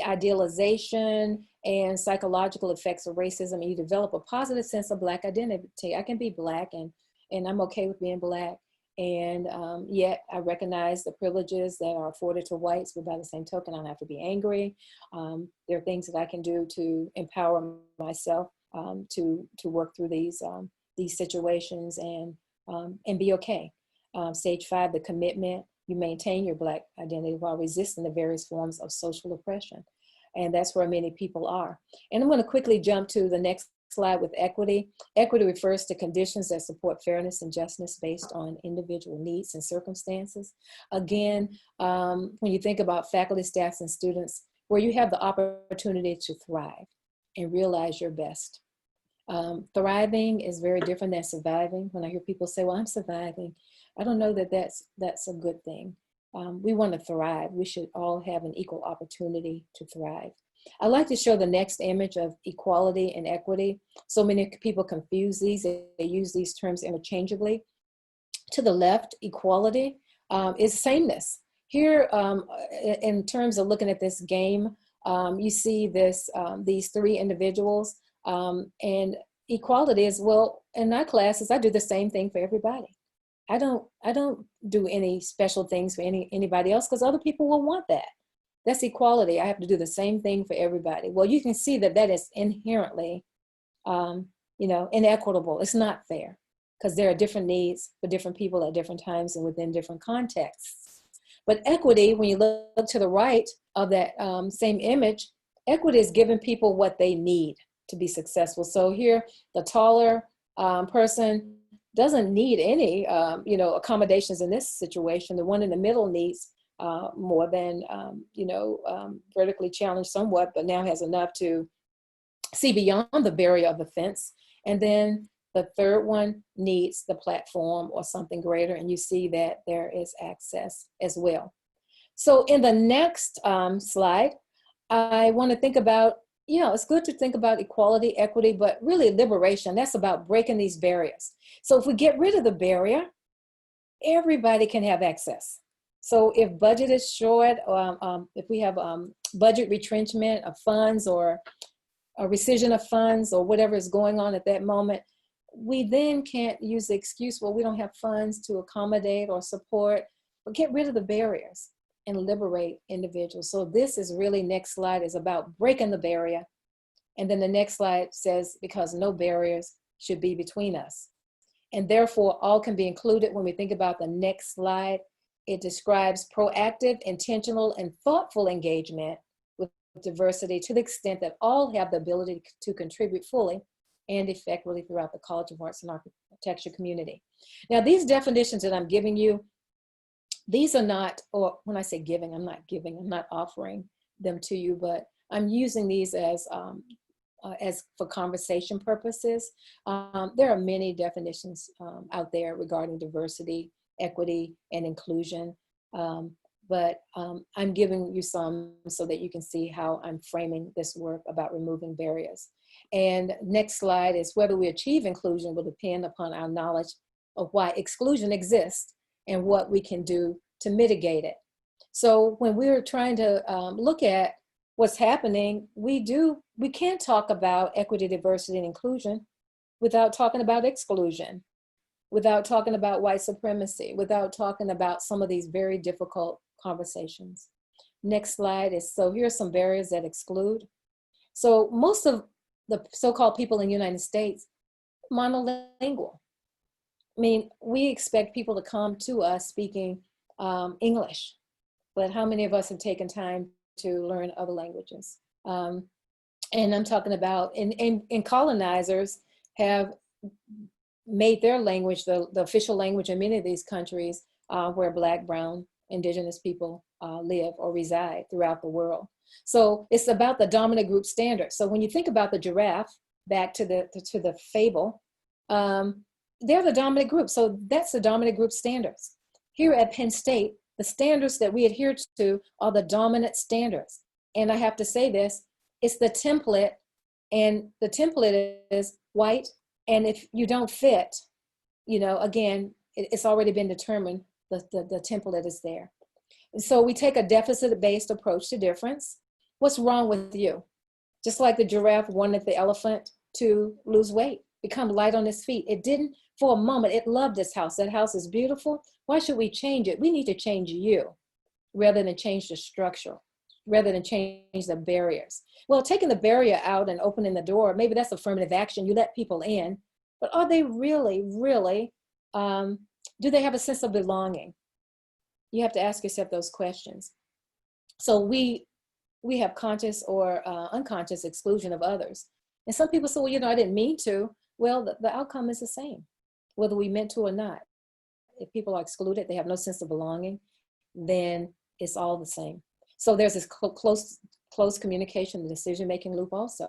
idealization and psychological effects of racism, and you develop a positive sense of Black identity. I can be Black, and I'm okay with being Black. And yet I recognize the privileges that are afforded to whites, but by the same token, I don't have to be angry. There are things that I can do to empower myself to work through these situations and be okay. Stage 5, the commitment. You maintain your Black identity while resisting the various forms of social oppression. And that's where many people are. And I'm going to quickly jump to the next slide with equity. Equity refers to conditions that support fairness and justice based on individual needs and circumstances. Again, when you think about faculty, staff, and students, where you have the opportunity to thrive and realize your best. Thriving is very different than surviving. When I hear people say, well, I'm surviving, I don't know that that's a good thing. We want to thrive. We should all have an equal opportunity to thrive. I like to show the next image of equality and equity. So many people confuse these. They use these terms interchangeably. To the left, equality is sameness. Here, in terms of looking at this game, you see these 3 individuals, and equality is, well, in my classes, I do the same thing for everybody. I don't do any special things for anybody else, because other people will want that. That's equality. I have to do the same thing for everybody. Well, you can see that is inherently, inequitable. It's not fair, because there are different needs for different people at different times and within different contexts. But equity, when you look to the right of that same image, equity is giving people what they need to be successful. So here, the taller person doesn't need any, accommodations in this situation. The one in the middle needs more than, vertically challenged somewhat, but now has enough to see beyond the barrier of the fence. And then the third one needs the platform or something greater, and you see that there is access as well. So in the next slide, I want to think about, it's good to think about equality, equity, but really liberation. That's about breaking these barriers. So if we get rid of the barrier, everybody can have access. So if budget is short, if we have budget retrenchment of funds or a rescission of funds or whatever is going on at that moment, we then can't use the excuse, well, we don't have funds to accommodate or support, but get rid of the barriers. and liberate individuals. So this is really, next slide is about breaking the barrier. And then the next slide says, because no barriers should be between us. And therefore all can be included. When we think about the next slide, it describes proactive, intentional, and thoughtful engagement with diversity to the extent that all have the ability to contribute fully and effectively throughout the College of Arts and Architecture community. Now, these definitions that I'm giving you, these are not, or when I say giving, I'm not offering them to you, but I'm using these as for conversation purposes. There are many definitions out there regarding diversity, equity, and inclusion. But I'm giving you some so that you can see how I'm framing this work about removing barriers. And next slide is, whether we achieve inclusion will depend upon our knowledge of why exclusion exists and what we can do to mitigate it. So when we're trying to look at what's happening, we can't talk about equity, diversity, and inclusion without talking about exclusion, without talking about white supremacy, without talking about some of these very difficult conversations. Next slide is, so here are some barriers that exclude. So most of the so-called people in the United States, monolingual. I mean, we expect people to come to us speaking English, but how many of us have taken time to learn other languages? And I'm talking about, and colonizers have made their language the official language in many of these countries where Black, Brown, Indigenous people live or reside throughout the world. So it's about the dominant group standard. So when you think about the giraffe, back to the fable, they're the dominant group. So that's the dominant group standards. Here at Penn State, the standards that we adhere to are the dominant standards. And I have to say this, it's the template, and the template is white. And if you don't fit, you know, again, it's already been determined, the template is there. And so we take a deficit-based approach to difference. What's wrong with you? Just like the giraffe wanted the elephant to lose weight, become light on its feet. It didn't for a moment. It loved this house. That house is beautiful. Why should we change it? We need to change you rather than change the structure, rather than change the barriers. Well, taking the barrier out and opening the door, maybe that's affirmative action. You let people in, but are they really, do they have a sense of belonging? You have to ask yourself those questions. So we have conscious or unconscious exclusion of others. And some people say, well, you know, I didn't mean to. Well, the outcome is the same, whether we meant to or not. If people are excluded, they have no sense of belonging, then it's all the same. So there's this close communication, the decision-making loop also.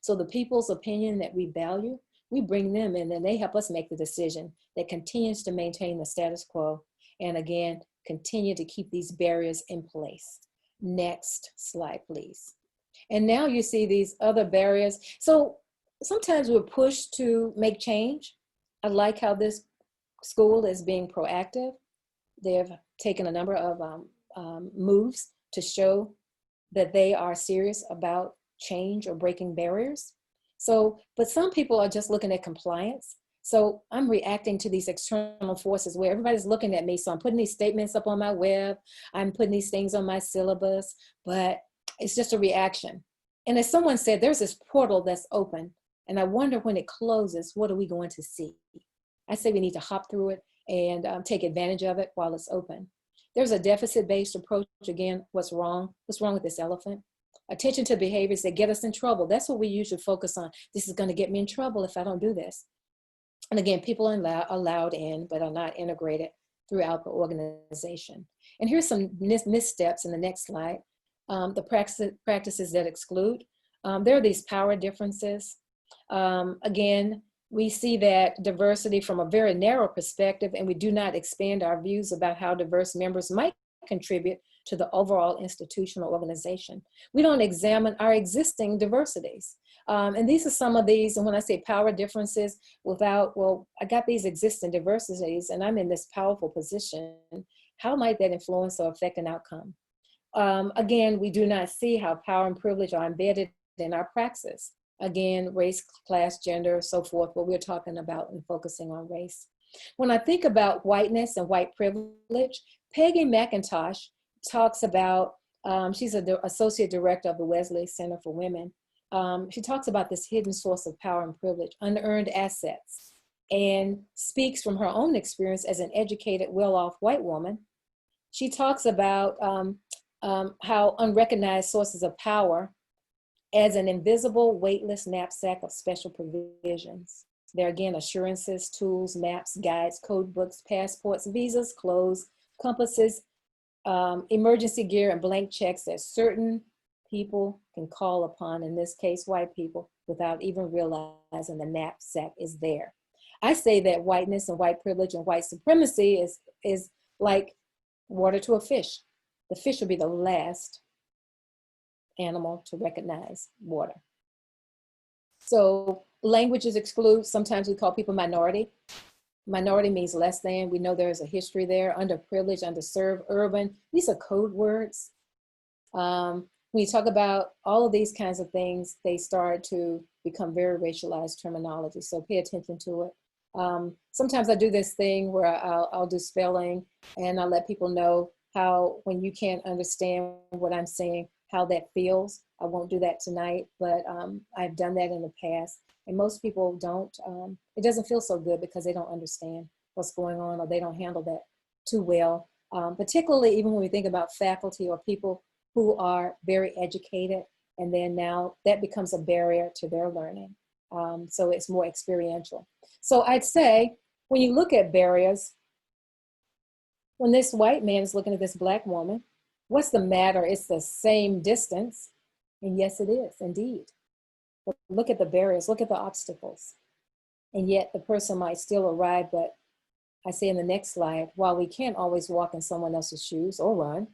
So the people's opinion that we value, we bring them in and they help us make the decision that continues to maintain the status quo. And again, continue to keep these barriers in place. Next slide, please. And now you see these other barriers. So sometimes we're pushed to make change. I like how this school is being proactive. They've taken a number of moves to show that they are serious about change or breaking barriers. So, but some people are just looking at compliance. So I'm reacting to these external forces where everybody's looking at me. So I'm putting these statements up on my web. I'm putting these things on my syllabus, but it's just a reaction. And as someone said, there's this portal that's open. And I wonder when it closes, what are we going to see? I say we need to hop through it and take advantage of it while it's open. There's a deficit-based approach. Again, what's wrong? What's wrong with this elephant? Attention to behaviors that get us in trouble. That's what we usually focus on. This is going to get me in trouble if I don't do this. And again, people are allowed in, but are not integrated throughout the organization. And here's some missteps in the next slide. The practices that exclude. There are these power differences. Again, we see that diversity from a very narrow perspective, and we do not expand our views about how diverse members might contribute to the overall institutional organization. We don't examine our existing diversities. And these are some of these, and when I say power differences, well, I got these existing diversities and I'm in this powerful position. How might that influence or affect an outcome? Again, we do not see how power and privilege are embedded in our praxis. Again, race, class, gender, so forth, but we're talking about and focusing on race. When I think about whiteness and white privilege, Peggy McIntosh talks about, she's an associate director of the Wesley Center for Women. She talks about this hidden source of power and privilege, unearned assets, and speaks from her own experience as an educated, well-off white woman. She talks about how unrecognized sources of power as an invisible, weightless knapsack of special provisions. There are, again, assurances, tools, maps, guides, code books, passports, visas, clothes, compasses, emergency gear, and blank checks that certain people can call upon, in this case, white people, without even realizing the knapsack is there. I say that whiteness and white privilege and white supremacy is like water to a fish. The fish will be the last animal to recognize water. So languages exclude, sometimes we call people minority. Minority means less than. We know there's a history there. Underprivileged, underserved, urban. These are code words. When you talk about all of these kinds of things, they start to become very racialized terminology. So pay attention to it. Sometimes I do this thing where I'll do spelling and I'll let people know how, when you can't understand what I'm saying, how that feels. I won't do that tonight, but I've done that in the past. And most people don't, it doesn't feel so good because they don't understand what's going on, or they don't handle that too well. Particularly even when we think about faculty or people who are very educated, and then now that becomes a barrier to their learning. So it's more experiential. So I'd say when you look at barriers, when this white man is looking at this black woman, what's the matter? It's the same distance. And yes, it is indeed. But look at the barriers, look at the obstacles. And yet the person might still arrive, but I say in the next slide, while we can't always walk in someone else's shoes or run,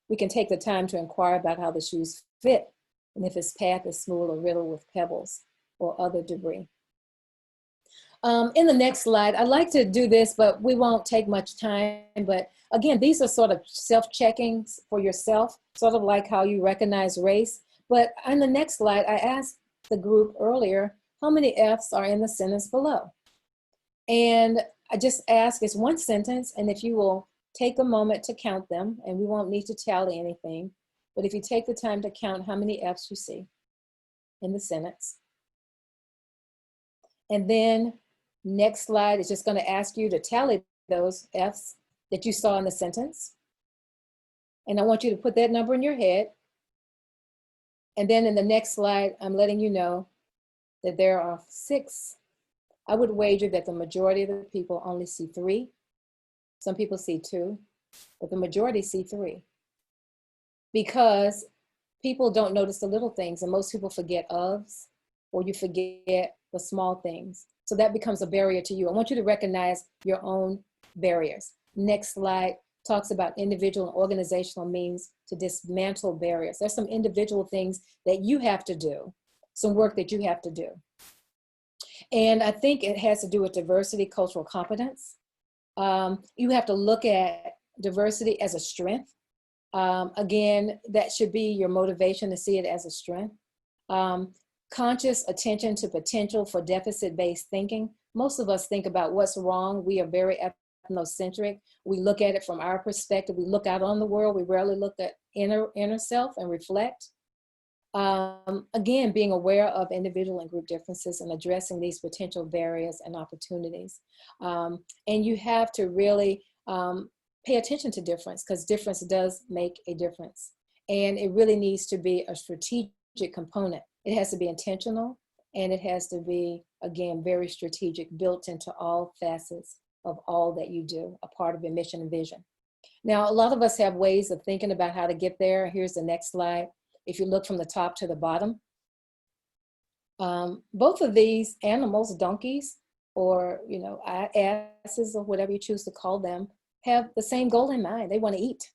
we can take the time to inquire about how the shoes fit and if his path is smooth or riddled with pebbles or other debris. In the next slide, I'd like to do this, but we won't take much time. But again, these are sort of self-checkings for yourself, sort of like how you recognize race. But on the next slide, I asked the group earlier, how many F's are in the sentence below? And I just ask, it's one sentence, and if you will take a moment to count them, and we won't need to tally anything, but if you take the time to count how many F's you see in the sentence. And then next slide is just going to ask you to tally those F's that you saw in the sentence. And I want you to put that number in your head. And then in the next slide, I'm letting you know that there are 6. I would wager that the majority of the people only see 3. Some people see 2, but the majority see 3. Because people don't notice the little things, and most people forget ofs, or you forget the small things. So that becomes a barrier to you. I want you to recognize your own barriers. Next slide talks about individual and organizational means to dismantle barriers. There's some individual things that you have to do, some work that you have to do. And I think it has to do with diversity, cultural competence. You have to look at diversity as a strength. Again, that should be your motivation to see it as a strength. Conscious attention to potential for deficit-based thinking. Most of us think about what's wrong. We are very ethnocentric. We look at it from our perspective. We look out on the world. We rarely look at inner self and reflect. Again, being aware of individual and group differences and addressing these potential barriers and opportunities. And you have to really pay attention to difference, because difference does make a difference. And it really needs to be a strategic component. It has to be intentional, and it has to be, again, very strategic, built into all facets of all that you do, a part of your mission and vision. Now, a lot of us have ways of thinking about how to get there. Here's the next slide. If you look from the top to the bottom, both of these animals, donkeys, or asses, or whatever you choose to call them, have the same goal in mind. They want to eat.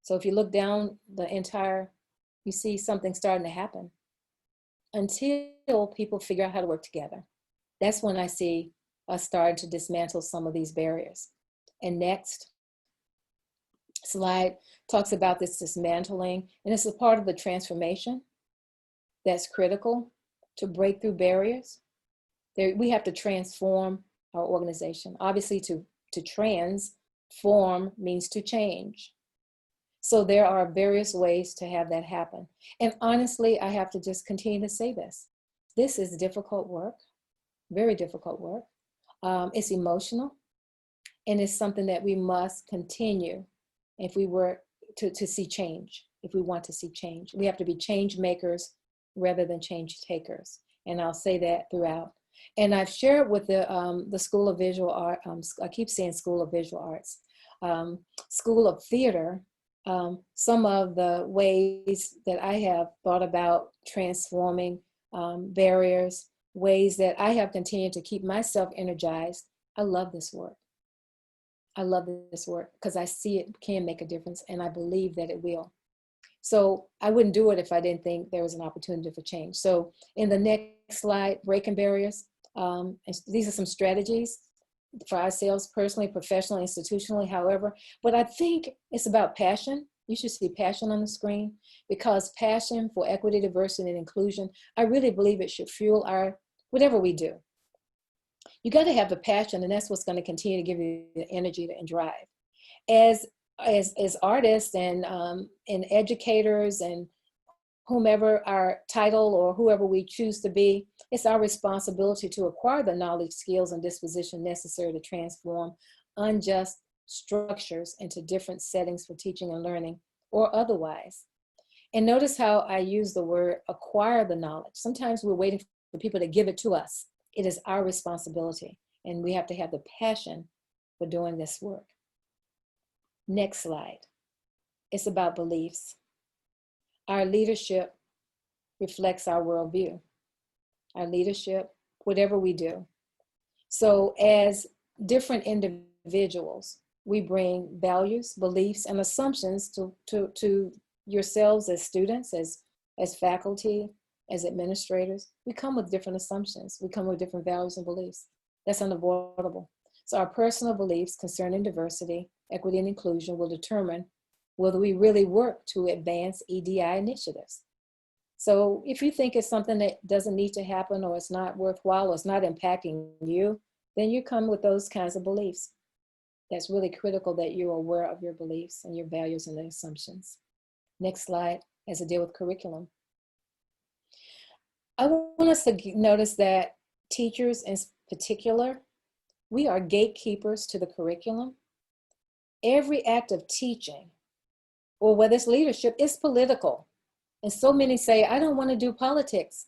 So if you look down the entire, you see something starting to happen until people figure out how to work together. That's when I see us starting to dismantle some of these barriers. And next slide talks about this dismantling, and it's a part of the transformation that's critical to break through barriers. We have to transform our organization. Obviously, to transform means to change. So there are various ways to have that happen. And honestly, I have to just continue to say this. This is difficult work, very difficult work. It's emotional, and it's something that we must continue if we were to see change. If we want to see change, we have to be change makers rather than change takers. And I'll say that throughout. And I've shared with the School of Visual Art, I keep saying School of Visual Arts, School of Theater, some of the ways that I have thought about transforming barriers, ways that I have continued to keep myself energized. I love this work. I love this work because I see it can make a difference, and I believe that it will. So I wouldn't do it if I didn't think there was an opportunity for change. So in the next slide, breaking barriers. These are some strategies for ourselves personally, professionally, institutionally, however. But I think it's about passion. You should see passion on the screen, because passion for equity, diversity, and inclusion, I really believe it should fuel our, whatever we do. You got to have the passion, and that's what's going to continue to give you the energy and drive. As artists and educators and whomever our title or whoever we choose to be, it's our responsibility to acquire the knowledge, skills, and disposition necessary to transform unjust structures into different settings for teaching and learning, or otherwise. And notice how I use the word acquire the knowledge. Sometimes we're waiting for people to give it to us. It is our responsibility, and we have to have the passion for doing this work. Next slide. It's about beliefs. Our leadership reflects our worldview. Our leadership, whatever we do. So as different individuals, we bring values, beliefs, and assumptions to yourselves as students, as faculty, as administrators. We come with different assumptions. We come with different values and beliefs. That's unavoidable. So our personal beliefs concerning diversity, equity, and inclusion will determine whether we really work to advance EDI initiatives. So if you think it's something that doesn't need to happen, or it's not worthwhile, or it's not impacting you, then you come with those kinds of beliefs. That's really critical that you're aware of your beliefs and your values and the assumptions. Next slide, as I deal with curriculum. I want us to notice that teachers in particular, we are gatekeepers to the curriculum. Every act of teaching, or whether it's leadership, is political. And so many say, I don't want to do politics.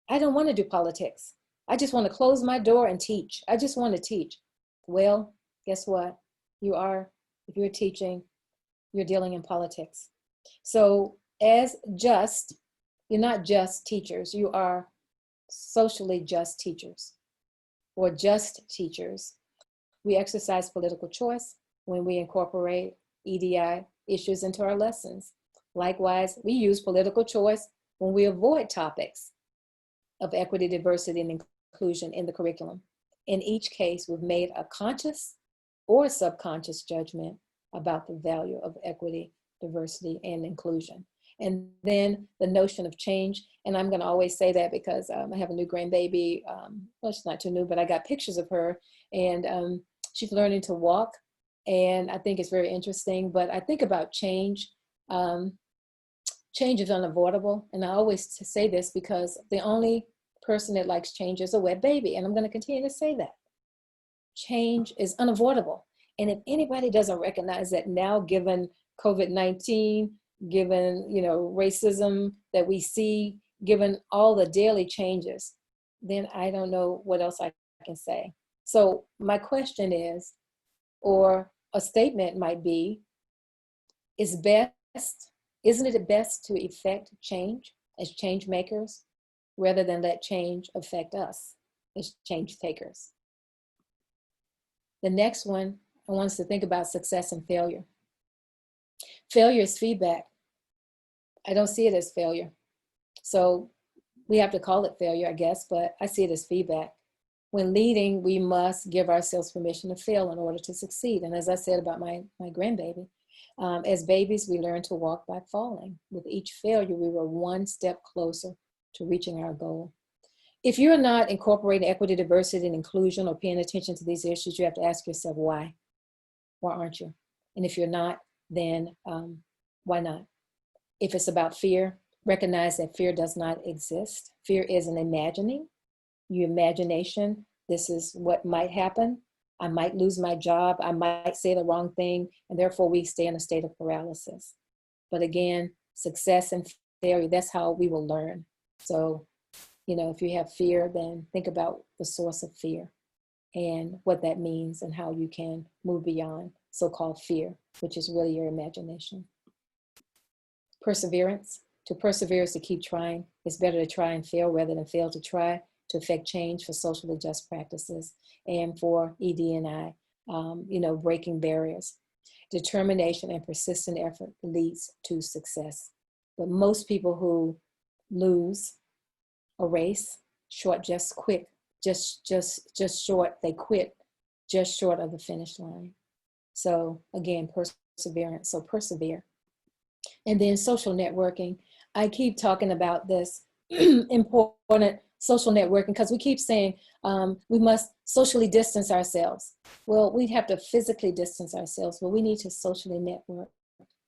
I don't want to do politics. I just want to close my door and teach. I just want to teach. Well, guess what? If you're teaching, you're dealing in politics. So you're not just teachers, you are socially just teachers, or just teachers. We exercise political choice when we incorporate EDI issues into our lessons. Likewise, we use political choice when we avoid topics of equity, diversity, and inclusion in the curriculum. In each case, we've made a conscious or subconscious judgment about the value of equity, diversity, and inclusion. And then the notion of change, and I'm going to always say that because I have a new grandbaby. Well, she's not too new, but I got pictures of her, and she's learning to walk. And I think it's very interesting, but I think about change. Change is unavoidable. And I always say this because the only person that likes change is a wet baby. And I'm going to continue to say that. Change is unavoidable. And if anybody doesn't recognize that now, given COVID-19, given racism that we see, given all the daily changes, then I don't know what else I can say. So my question is, or a statement might be, isn't it best to effect change as change makers rather than let change affect us as change takers? The next one, I want us to think about success and failure. Failure is feedback. I don't see it as failure. So we have to call it failure, I guess, but I see it as feedback. When leading, we must give ourselves permission to fail in order to succeed. And as I said about my grandbaby, as babies, we learn to walk by falling. With each failure, we were one step closer to reaching our goal. If you're not incorporating equity, diversity, and inclusion, or paying attention to these issues, you have to ask yourself why. Why aren't you? And if you're not, then Why not? If it's about fear, recognize that fear does not exist. Fear is an imagining. Your imagination, this is what might happen. I might lose my job. I might say the wrong thing. And therefore we stay in a state of paralysis. But again, success and failure, that's how we will learn. So, you know, if you have fear, then think about the source of fear and what that means and how you can move beyond so-called fear, which is really your imagination. Perseverance. To persevere is to keep trying. It's better to try and fail rather than fail to try, to affect change for socially just practices and for ED&I, you know, breaking barriers. Determination and persistent effort leads to success. But most people who lose a race, just quit, just short, they quit just short of the finish line. So again, perseverance, so persevere. And then social networking. I keep talking about this important social networking because we keep saying we must socially distance ourselves. Well, we'd have to physically distance ourselves, but we need to socially network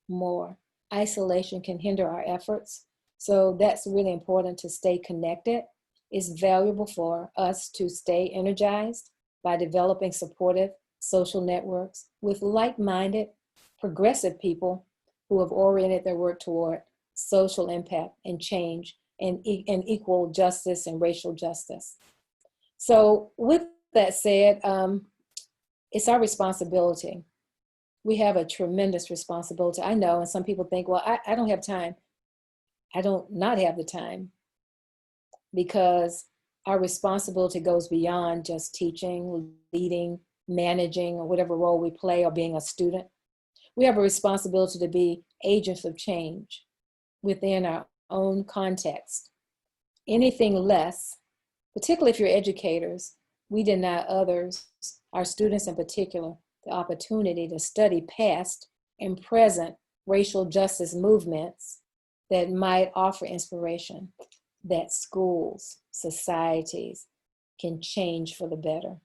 more. Isolation can hinder our efforts. So that's really important to stay connected. It's valuable for us to stay energized by developing supportive social networks with like-minded, progressive people who have oriented their work toward social impact and change and equal justice and racial justice. So with that said, it's our responsibility. We have a tremendous responsibility. I know, and some people think, well, I don't have time. I don't not have the time because our responsibility goes beyond just teaching, leading, managing, or whatever role we play or being a student. We have a responsibility to be agents of change within our own context. Anything less, particularly if you're educators, we deny others, our students in particular, the opportunity to study past and present racial justice movements that might offer inspiration, that schools, societies can change for the better.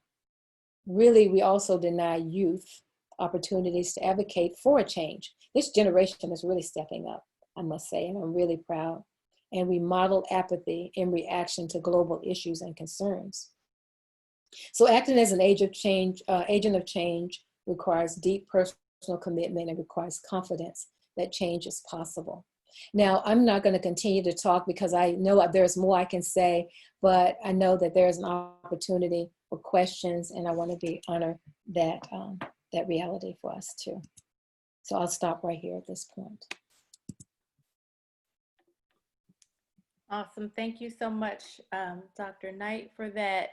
Really, we also deny youth opportunities to advocate for a change. This generation is really stepping up, I must say, and I'm really proud. And we model apathy in reaction to global issues and concerns. So acting as an agent of change requires deep personal commitment and requires confidence that change is possible. Now, I'm not going to continue to talk because I know there's more I can say, but I know that there's an opportunity for questions, and I want to honor that, that reality for us too. So I'll stop right here at this point. Awesome. Thank you so much, Dr. Knight, for that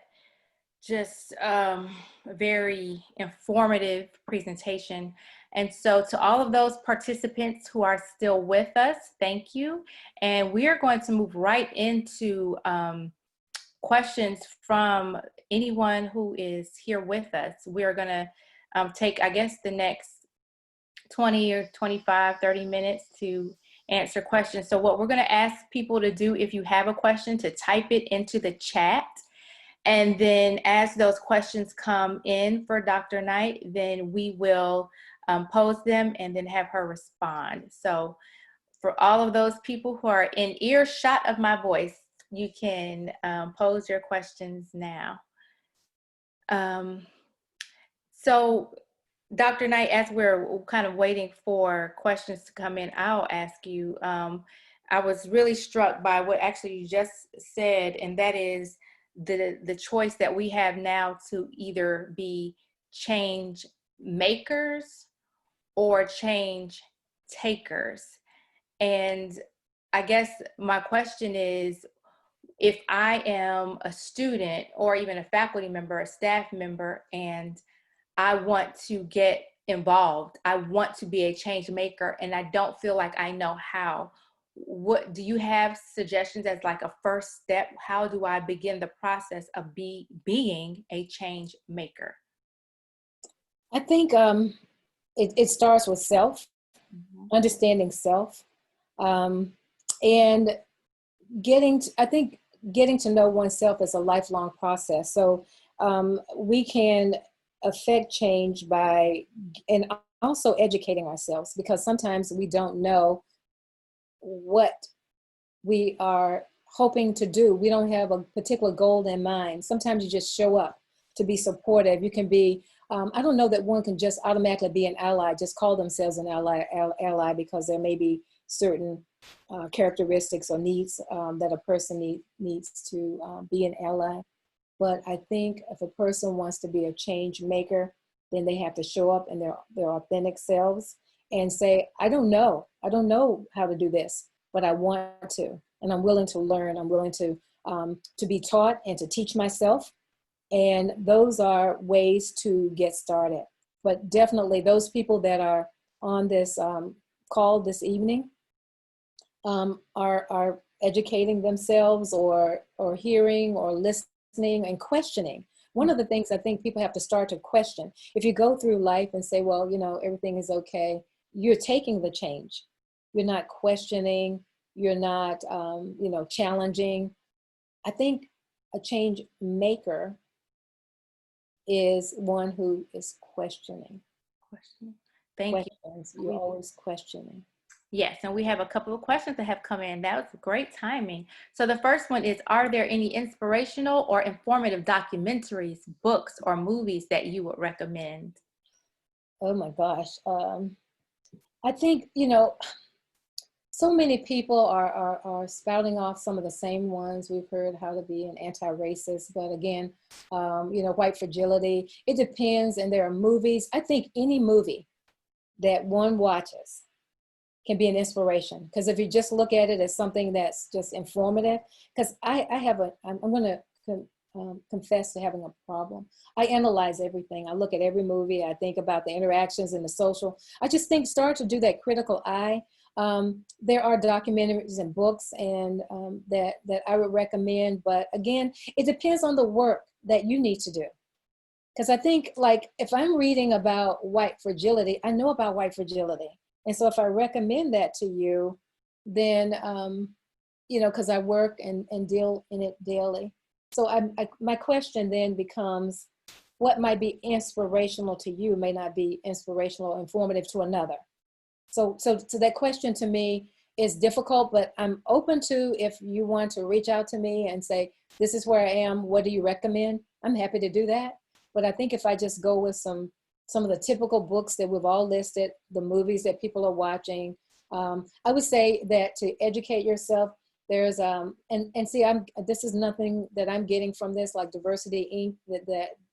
just very informative presentation. And so to all of those participants who are still with us, thank you. And we are going to move right into questions from anyone who is here with us. We are going to take, I guess, the next 20 or 25, 30 minutes to answer questions. So what we're going to ask people to do, if you have a question, to type it into the chat. And then as those questions come in for Dr. Knight, then we will pose them and then have her respond. So for all of those people who are in earshot of my voice, you can pose your questions now. So Dr. Knight, as we're kind of waiting for questions to come in, I'll ask you, I was really struck by what actually you just said, and that is the choice that we have now to either be change makers or change takers. And I guess my question is, if I am a student or even a faculty member, a staff member, and I want to get involved, I want to be a change maker, and I don't feel like I know how, what do you have suggestions as like a first step? How do I begin the process of being a change maker? I think it starts with self, understanding self, and getting to know oneself is a lifelong process. So we can affect change by, and also educating ourselves, because sometimes we don't know what we are hoping to do. We don't have a particular goal in mind. Sometimes you just show up to be supportive. You can be, I don't know that one can just automatically be an ally, just call themselves an ally because there may be certain characteristics or needs that a person needs to be an ally. But I think if a person wants to be a change maker, then they have to show up in their authentic selves and say, I don't know how to do this, but I want to, and I'm willing to learn. I'm willing to be taught and to teach myself. And those are ways to get started. But definitely those people that are on this call this evening are educating themselves or hearing or listening and questioning. One of the things I think people have to start to question, if you go through life and say, well, you know, everything is okay, you're taking the change. You're not questioning, you're not, you know, challenging. I think a change maker is one who is questioning. Thank Questions. You're always questioning. Yes, and we have a couple of questions that have come in. That was great timing. So the first one is, are there any inspirational or informative documentaries, books, or movies that you would recommend? Oh my gosh. I think, you know, so many people are spouting off some of the same ones. We've heard how to be an anti-racist, but again, you know, white fragility. It depends, and there are movies. I think any movie that one watches can be an inspiration, because if you just look at it as something that's just informative, because I'm going to confess to having a problem. I analyze everything. I look at every movie. I think about the interactions and the social. I just think start to do that critical eye. There are documentaries and books and that I would recommend, but again, it depends on the work that you need to do. Because I think, like, if I'm reading about white fragility, I know about white fragility. And so if I recommend that to you, then, you know, because I work and deal in it daily. So my question then becomes, what might be inspirational to you may not be inspirational or informative to another. So that question to me is difficult, but I'm open to, if you want to reach out to me and say, this is where I am, what do you recommend? I'm happy to do that. But I think if I just go with some of the typical books that we've all listed, the movies that people are watching, I would say that to educate yourself, there's and see, this is nothing that I'm getting from this, like Diversity Inc.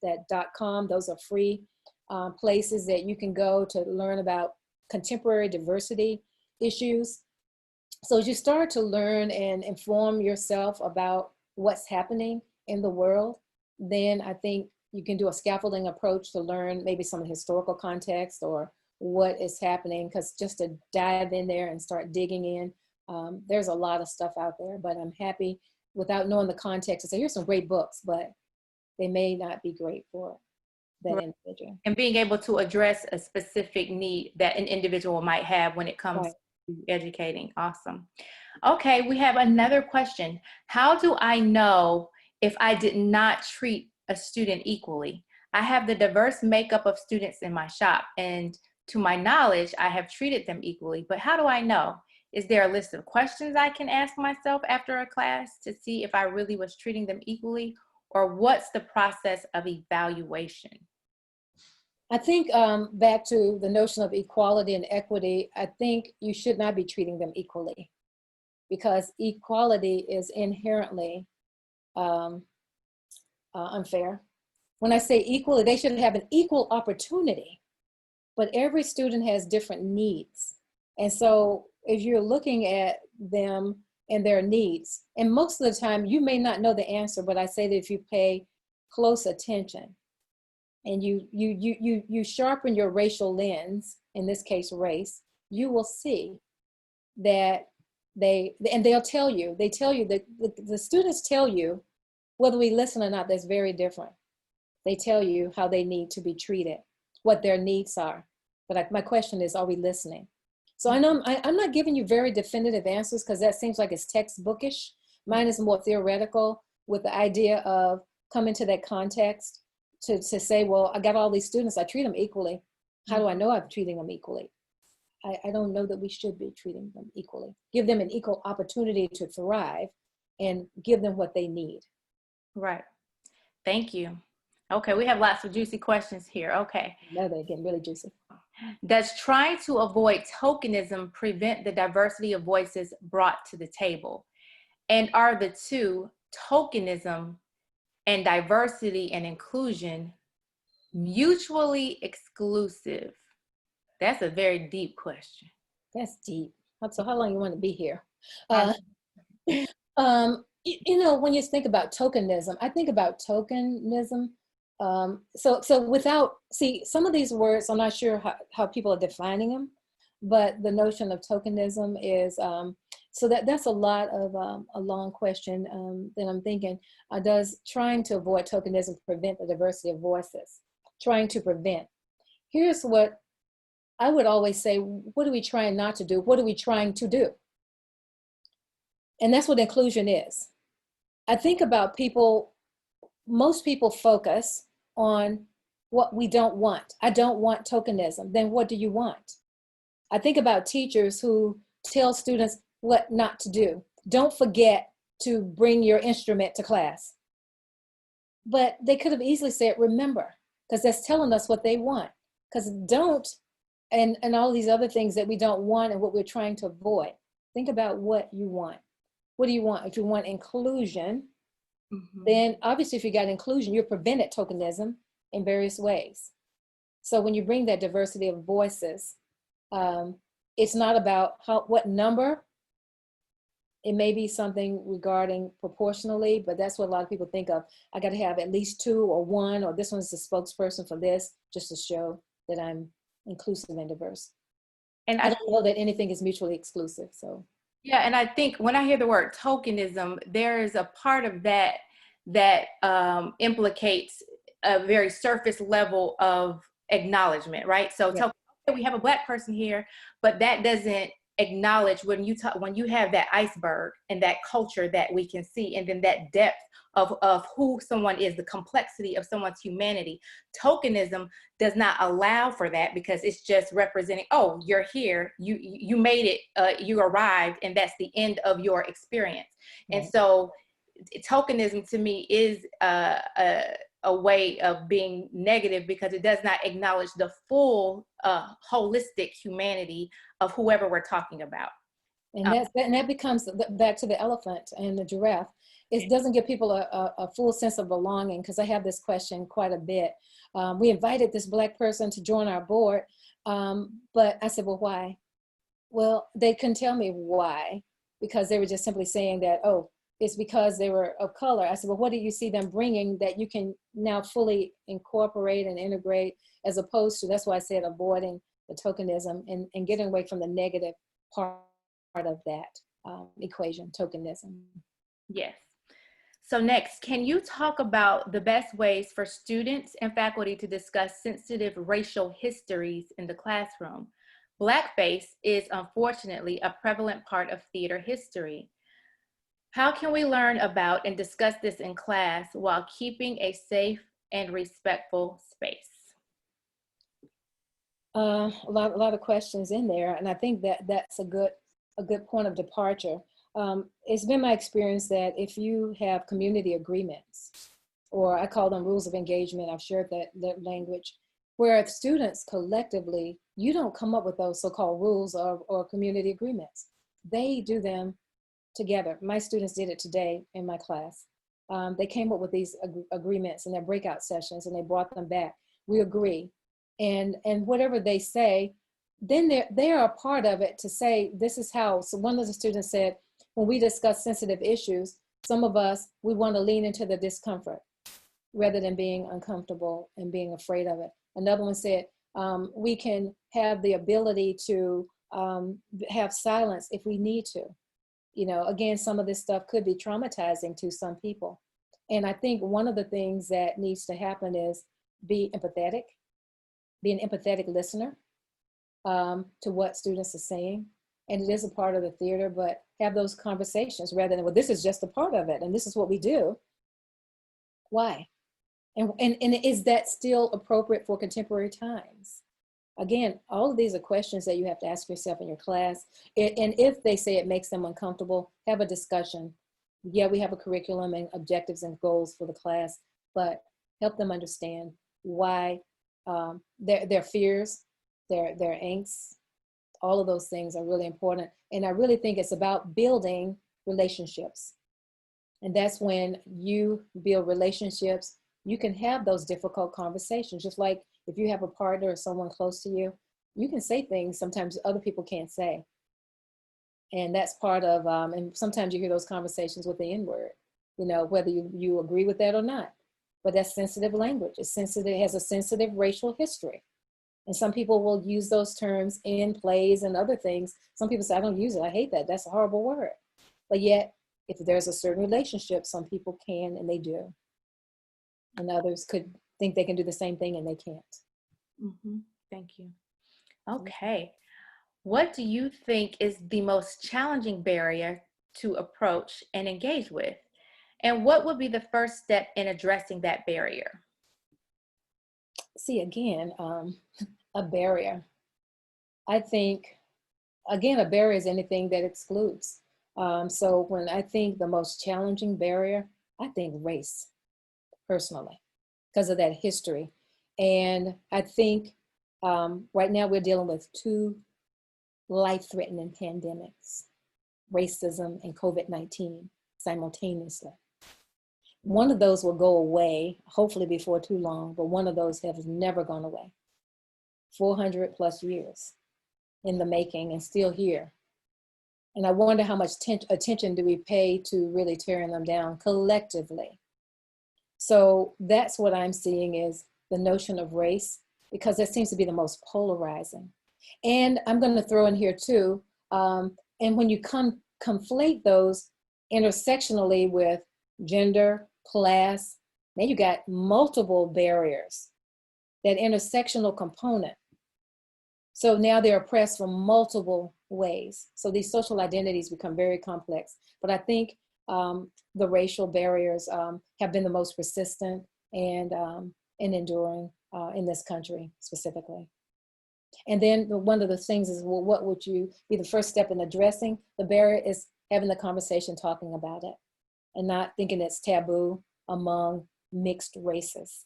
that .com. Those are free places that you can go to learn about contemporary diversity issues. So as you start to learn and inform yourself about what's happening in the world, then I think you can do a scaffolding approach to learn maybe some historical context or what is happening, because just to dive in there and start digging in, there's a lot of stuff out there, but I'm happy without knowing the context to say, here's some great books, but they may not be great for that individual. And being able to address a specific need that an individual might have when it comes to educating. Awesome. Okay, we have another question. How do I know if I did not treat a student equally? I have the diverse makeup of students in my shop, and to my knowledge, I have treated them equally, but how do I know? Is there a list of questions I can ask myself after a class to see if I really was treating them equally, or what's the process of evaluation? I think back to the notion of equality and equity, I think you should not be treating them equally, because equality is inherently unfair. When I say equally, they should have an equal opportunity, but every student has different needs. And so if you're looking at them and their needs, and most of the time you may not know the answer, but I say that if you pay close attention and you sharpen your racial lens, in this case race, you will see that they'll tell you, that the students tell you, whether we listen or not, that's very different. They tell you how they need to be treated, what their needs are. But my question is, are we listening? So I know I'm not giving you very definitive answers, because that seems like it's textbookish. Mine is more theoretical, with the idea of coming to that context to say, well, I got all these students, I treat them equally. How do I know I'm treating them equally? I don't know that we should be treating them equally. Give them an equal opportunity to thrive and give them what they need. Right. Thank you. Okay, we have lots of juicy questions here. Okay. Now they're getting really juicy. Does trying to avoid tokenism prevent the diversity of voices brought to the table? And are the two, tokenism and diversity and inclusion, mutually exclusive? That's a very deep question. That's deep. So how long you want to be here? When you think about tokenism, I think about tokenism. So without, see, some of these words, I'm not sure how people are defining them, but the notion of tokenism is, so that's a lot of a long question that I'm thinking. Does trying to avoid tokenism prevent the diversity of voices? Trying to prevent. Here's what I would always say, what are we trying not to do? What are we trying to do? And that's what inclusion is. I think about people, most people focus on what we don't want. I don't want tokenism. Then what do you want? I think about teachers who tell students what not to do. Don't forget to bring your instrument to class. But they could have easily said, remember, because that's telling us what they want. Because don't, and all these other things that we don't want and what we're trying to avoid. Think about what you want. What do you want? If you want inclusion, then obviously if you got inclusion, you're prevented tokenism in various ways. So when you bring that diversity of voices, it's not about what number. It may be something regarding proportionally, but that's what a lot of people think of. I got to have at least 2 or 1, or this one's the spokesperson for this, just to show that I'm inclusive and diverse. And I don't know that anything is mutually exclusive, so. Yeah, and I think when I hear the word tokenism, there is a part of that that implicates a very surface level of acknowledgement, right? So yeah. We have a Black person here, but that doesn't acknowledge when you have that iceberg and that culture that we can see, and then that depth of who someone is, the complexity of someone's humanity. Tokenism does not allow for that because it's just representing, oh, you're here, you made it, you arrived, and that's the end of your experience. Right. And so tokenism to me is a way of being negative because it does not acknowledge the full holistic humanity of whoever we're talking about. And that becomes back to the elephant and the giraffe. It doesn't give people a full sense of belonging, because I have this question quite a bit. We invited this Black person to join our board, but I said, well, why? Well, they couldn't tell me why, because they were just simply saying that, oh, it's because they were of color. I said, well, what do you see them bringing that you can now fully incorporate and integrate, as opposed to, that's why I said avoiding the tokenism and getting away from the negative part of that equation, tokenism. Yes. So next, can you talk about the best ways for students and faculty to discuss sensitive racial histories in the classroom? Blackface is unfortunately a prevalent part of theater history. How can we learn about and discuss this in class while keeping a safe and respectful space? A lot of questions in there, and I think that's a good point of departure. It's been my experience that if you have community agreements, or I call them rules of engagement, I've shared that language, where students collectively, you don't come up with those so-called rules or community agreements. They do them together. My students did it today in my class. They came up with these agreements in their breakout sessions, and they brought them back. We agree. And whatever they say, then they are a part of it to say, this is how. So one of the students said, when we discuss sensitive issues, some of us, we want to lean into the discomfort rather than being uncomfortable and being afraid of it. Another one said, we can have the ability to have silence if we need to. You know, again, some of this stuff could be traumatizing to some people. And I think one of the things that needs to happen is be empathetic, be an empathetic listener to what students are saying. And it is a part of the theater, but have those conversations rather than, well, this is just a part of it and this is what we do. Why? And is that still appropriate for contemporary times? Again, all of these are questions that you have to ask yourself in your class. And if they say it makes them uncomfortable, have a discussion. Yeah, we have a curriculum and objectives and goals for the class, but help them understand why their fears, their angst, all of those things are really important. And I really think it's about building relationships. And that's when you build relationships, you can have those difficult conversations. Just like if you have a partner or someone close to you, you can say things sometimes other people can't say. And that's part of, and sometimes you hear those conversations with the N-word, you know, whether you agree with that or not. But that's sensitive language. It's sensitive, it has a sensitive racial history. And some people will use those terms in plays and other things. Some people say, I don't use it, I hate that, that's a horrible word. But yet, if there's a certain relationship, some people can and they do. And others could think they can do the same thing and they can't. Mm-hmm. Thank you. Okay. What do you think is the most challenging barrier to approach and engage with? And what would be the first step in addressing that barrier? See, again, a barrier. I think, again, a barrier is anything that excludes. So when I think the most challenging barrier, I think race, personally, because of that history. And I think right now we're dealing with two life-threatening pandemics, racism and COVID-19 simultaneously. One of those will go away, hopefully before too long, but one of those has never gone away. 400 plus years in the making and still here. And I wonder how much attention do we pay to really tearing them down collectively. So that's what I'm seeing is the notion of race, because that seems to be the most polarizing. And I'm going to throw in here too, and when you conflate those intersectionally with gender, class, then you got multiple barriers, that intersectional component. So now they're oppressed from multiple ways. So these social identities become very complex. But I think the racial barriers have been the most persistent and enduring in this country specifically. And then one of the things is, well, what would you be the first step in addressing the barrier is having the conversation, talking about it, and not thinking it's taboo among mixed races.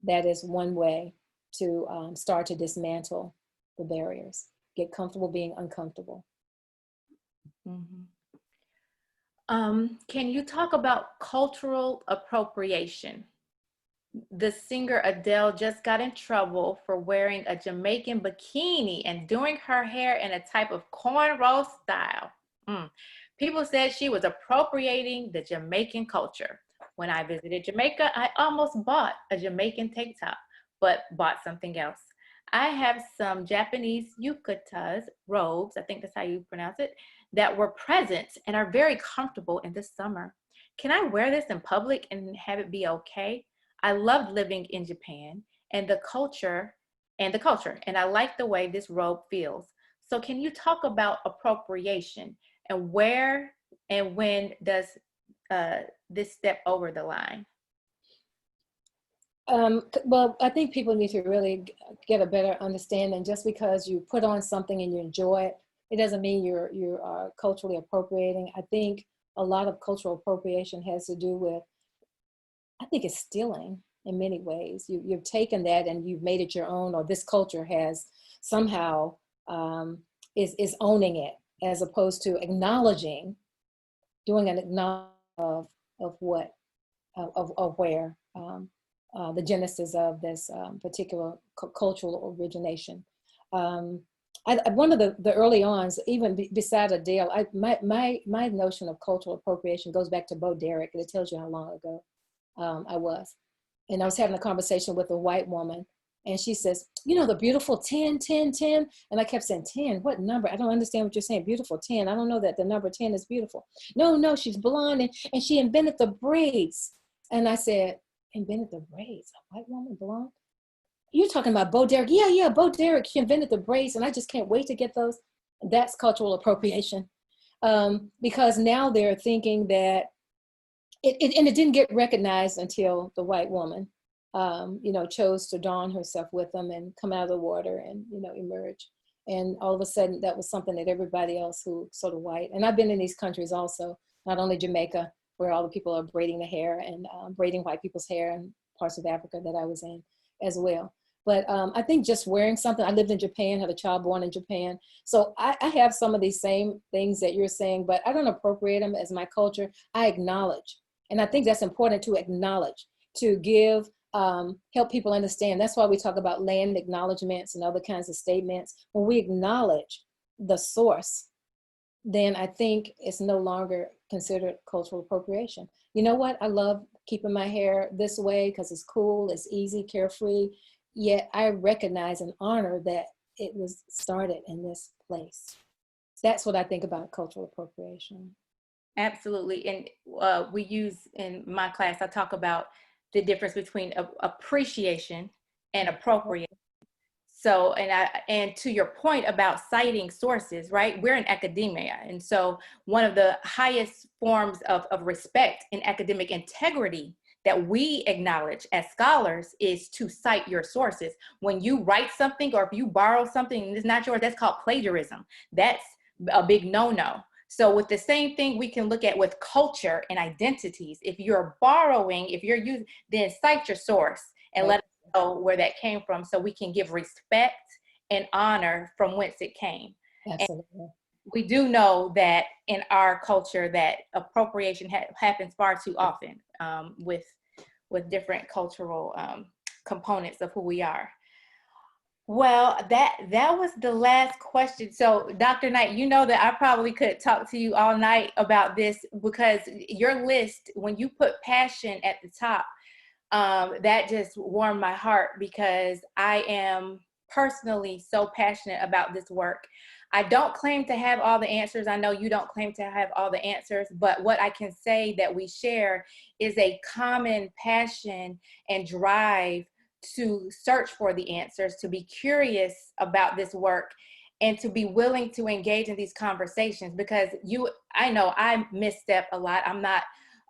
That is one way to start to dismantle the barriers, get comfortable being uncomfortable. Mm-hmm. Can you talk about cultural appropriation? The singer Adele just got in trouble for wearing a Jamaican bikini and doing her hair in a type of cornrow style. People said she was appropriating the Jamaican culture. When I visited Jamaica, I almost bought a Jamaican tank top, but bought something else. I have some Japanese yukatas, robes, I think that's how you pronounce it, that were present and are very comfortable in the summer. Can I wear this in public and have it be okay? I loved living in Japan and the culture, and I like the way this robe feels. So can you talk about appropriation and where and when does this step over the line? Well, I think people need to really get a better understanding. Just because you put on something and you enjoy it, it doesn't mean you are culturally appropriating. I think a lot of cultural appropriation has to do with, I think it's stealing in many ways. You've taken that and you've made it your own, or this culture has somehow is owning it, as opposed to acknowledging, doing an acknowledgement of what, of where the genesis of this particular cultural origination. One of the early ons, even beside Adele, my notion of cultural appropriation goes back to Bo Derek, and it tells you how long ago I was. And I was having a conversation with a white woman, and she says, you know, the beautiful 10, 10, 10. And I kept saying, 10, what number? I don't understand what you're saying, beautiful 10. I don't know that the number 10 is beautiful. No, she's blonde, and she invented the braids. And I said, invented the braids? A white woman, blonde? You're talking about Bo Derek? Yeah, Bo Derek, she invented the braids, and I just can't wait to get those. That's cultural appropriation. Because now they're thinking that, and it didn't get recognized until the white woman you know, chose to dawn herself with them and come out of the water and, you know, emerge. And all of a sudden, that was something that everybody else who sort of white, and I've been in these countries also, not only Jamaica, where all the people are braiding the hair and braiding white people's hair, and parts of Africa that I was in as well. But I think just wearing something, I lived in Japan, had a child born in Japan. So I have some of these same things that you're saying, but I don't appropriate them as my culture. I acknowledge. And I think that's important to acknowledge, to give, help people understand. That's why we talk about land acknowledgements and other kinds of statements. When we acknowledge the source, then I think it's no longer considered cultural appropriation. You know what? I love keeping my hair this way because it's cool, it's easy, carefree. Yet I recognize and honor that it was started in this place. That's what I think about cultural appropriation. Absolutely. And we use in my class, I talk about the difference between appreciation and appropriation. So, and to your point about citing sources, right? We're in academia. And so one of the highest forms of respect in academic integrity that we acknowledge as scholars is to cite your sources. When you write something or if you borrow something and it's not yours, that's called plagiarism. That's a big no-no. So with the same thing we can look at with culture and identities. If you're borrowing, if you're using, then cite your source and let us know where that came from so we can give respect and honor from whence it came. Absolutely. And we do know that in our culture that appropriation happens far too often with different cultural components of who we are. Well, that was the last question. So Dr. Knight, you know that I probably could talk to you all night about this because your list, when you put passion at the top, that just warmed my heart because I am personally so passionate about this work. I don't claim to have all the answers. I know you don't claim to have all the answers, but what I can say that we share is a common passion and drive to search for the answers, to be curious about this work, and to be willing to engage in these conversations because I know I misstep a lot. I'm not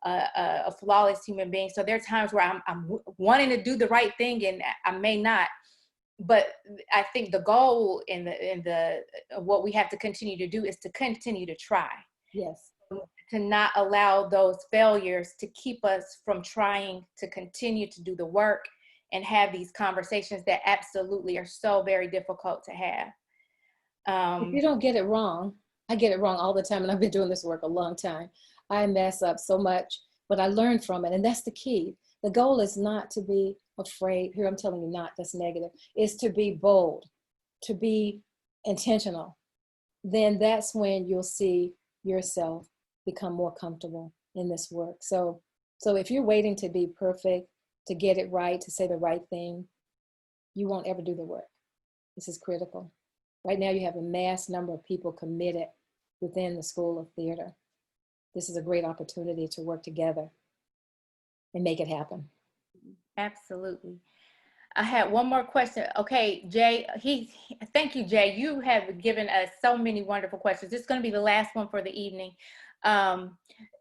a flawless human being. So there are times where I'm wanting to do the right thing and I may not. But I think the goal in the what we have to continue to do is to continue to try. Yes. To not allow those failures to keep us from trying to continue to do the work and have these conversations that absolutely are so very difficult to have. If you don't get it wrong, I get it wrong all the time, and I've been doing this work a long time. I mess up so much, but I learn from it, and that's the key. The goal is not to be afraid. Here, I'm telling you not, that's negative. Is to be bold, to be intentional. Then that's when you'll see yourself become more comfortable in this work. So if you're waiting to be perfect, to get it right, to say the right thing, you won't ever do the work. This is critical. Right now, you have a mass number of people committed within the School of Theater. This is a great opportunity to work together and make it happen. Absolutely. I had one more question. Okay, Jay, thank you, Jay. You have given us so many wonderful questions. This is going to be the last one for the evening.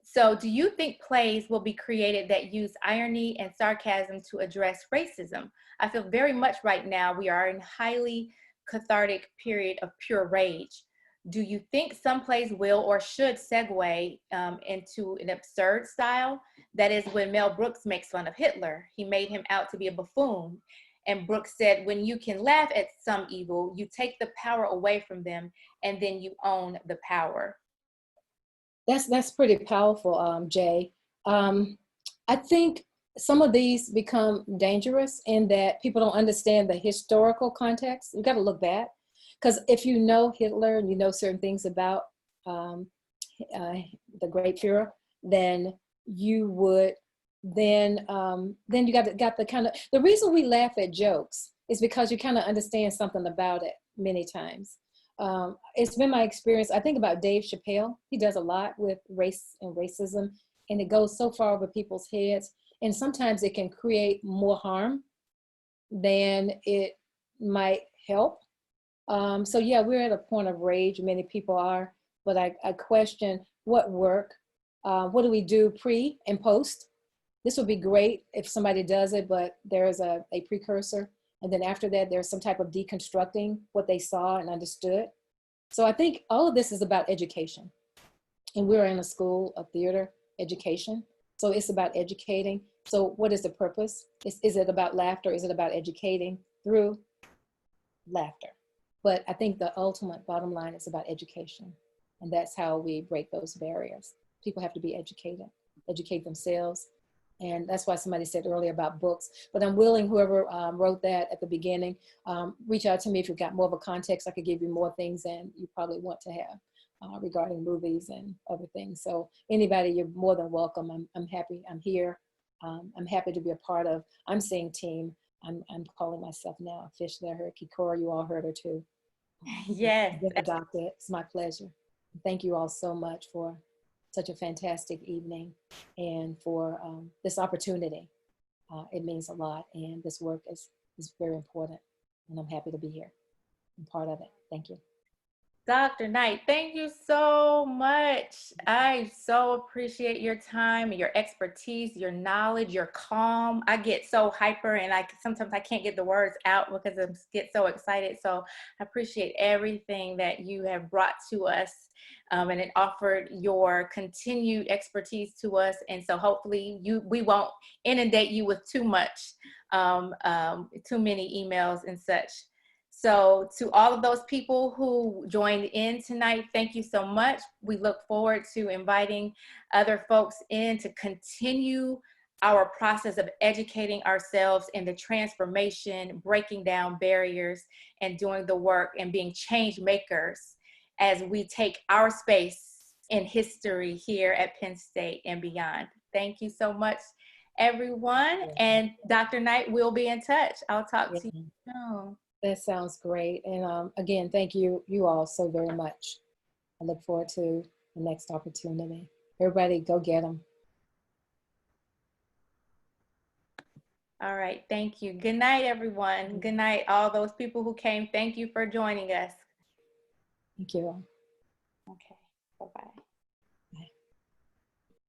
So do you think plays will be created that use irony and sarcasm to address racism? I feel very much right now we are in highly cathartic period of pure rage. Do you think some plays will or should segue into an absurd style? That is when Mel Brooks makes fun of Hitler. He made him out to be a buffoon. And Brooks said, when you can laugh at some evil, you take the power away from them and then you own the power. That's pretty powerful, Jay. I think some of these become dangerous in that people don't understand the historical context. You got to look back, because if you know Hitler and you know certain things about the Great Führer, then you would then you got the kind of, the reason we laugh at jokes is because you kind of understand something about it many times. It's been my experience. I think about Dave Chappelle. He does a lot with race and racism, and it goes so far over people's heads. And sometimes it can create more harm than it might help. So yeah, we're at a point of rage. Many people are, but I question what work, what do we do pre and post this would be great if somebody does it, but there's a precursor. And then after that, there's some type of deconstructing what they saw and understood. So I think all of this is about education. And we're in a school of theater education. So it's about educating. So what is the purpose? Is it about laughter? Is it about educating through laughter? But I think the ultimate bottom line is about education. And that's how we break those barriers. People have to be educated, educate themselves. And that's why somebody said earlier about books. But I'm willing, whoever wrote that at the beginning, reach out to me if you've got more of a context. I could give you more things than you probably want to have regarding movies and other things. So anybody, you're more than welcome. I'm happy. I'm here. I'm happy to be a part of. I'm saying team. I'm calling myself now officially. I heard Kikora. You all heard her too. Yes. Been adopted. It's my pleasure. Thank you all so much for such a fantastic evening and for this opportunity. It means a lot, and this work is very important, and I'm happy to be here. I'm part of it. Thank you. Dr. Knight, thank you so much. I so appreciate your time and your expertise, your knowledge, your calm. I get so hyper and sometimes I can't get the words out because I get so excited. So I appreciate everything that you have brought to us, and it offered your continued expertise to us. And so hopefully we won't inundate you with too much, too many emails and such. So to all of those people who joined in tonight, thank you so much. We look forward to inviting other folks in to continue our process of educating ourselves in the transformation, breaking down barriers, and doing the work and being change makers as we take our space in history here at Penn State and beyond. Thank you so much, everyone. And Dr. Knight, we'll be in touch. I'll talk to you soon. That sounds great. And again, thank you all so very much. I look forward to the next opportunity. Everybody go get them. All right, thank you. Good night, everyone. Good night, all those people who came. Thank you for joining us. Thank you all. Okay, bye-bye.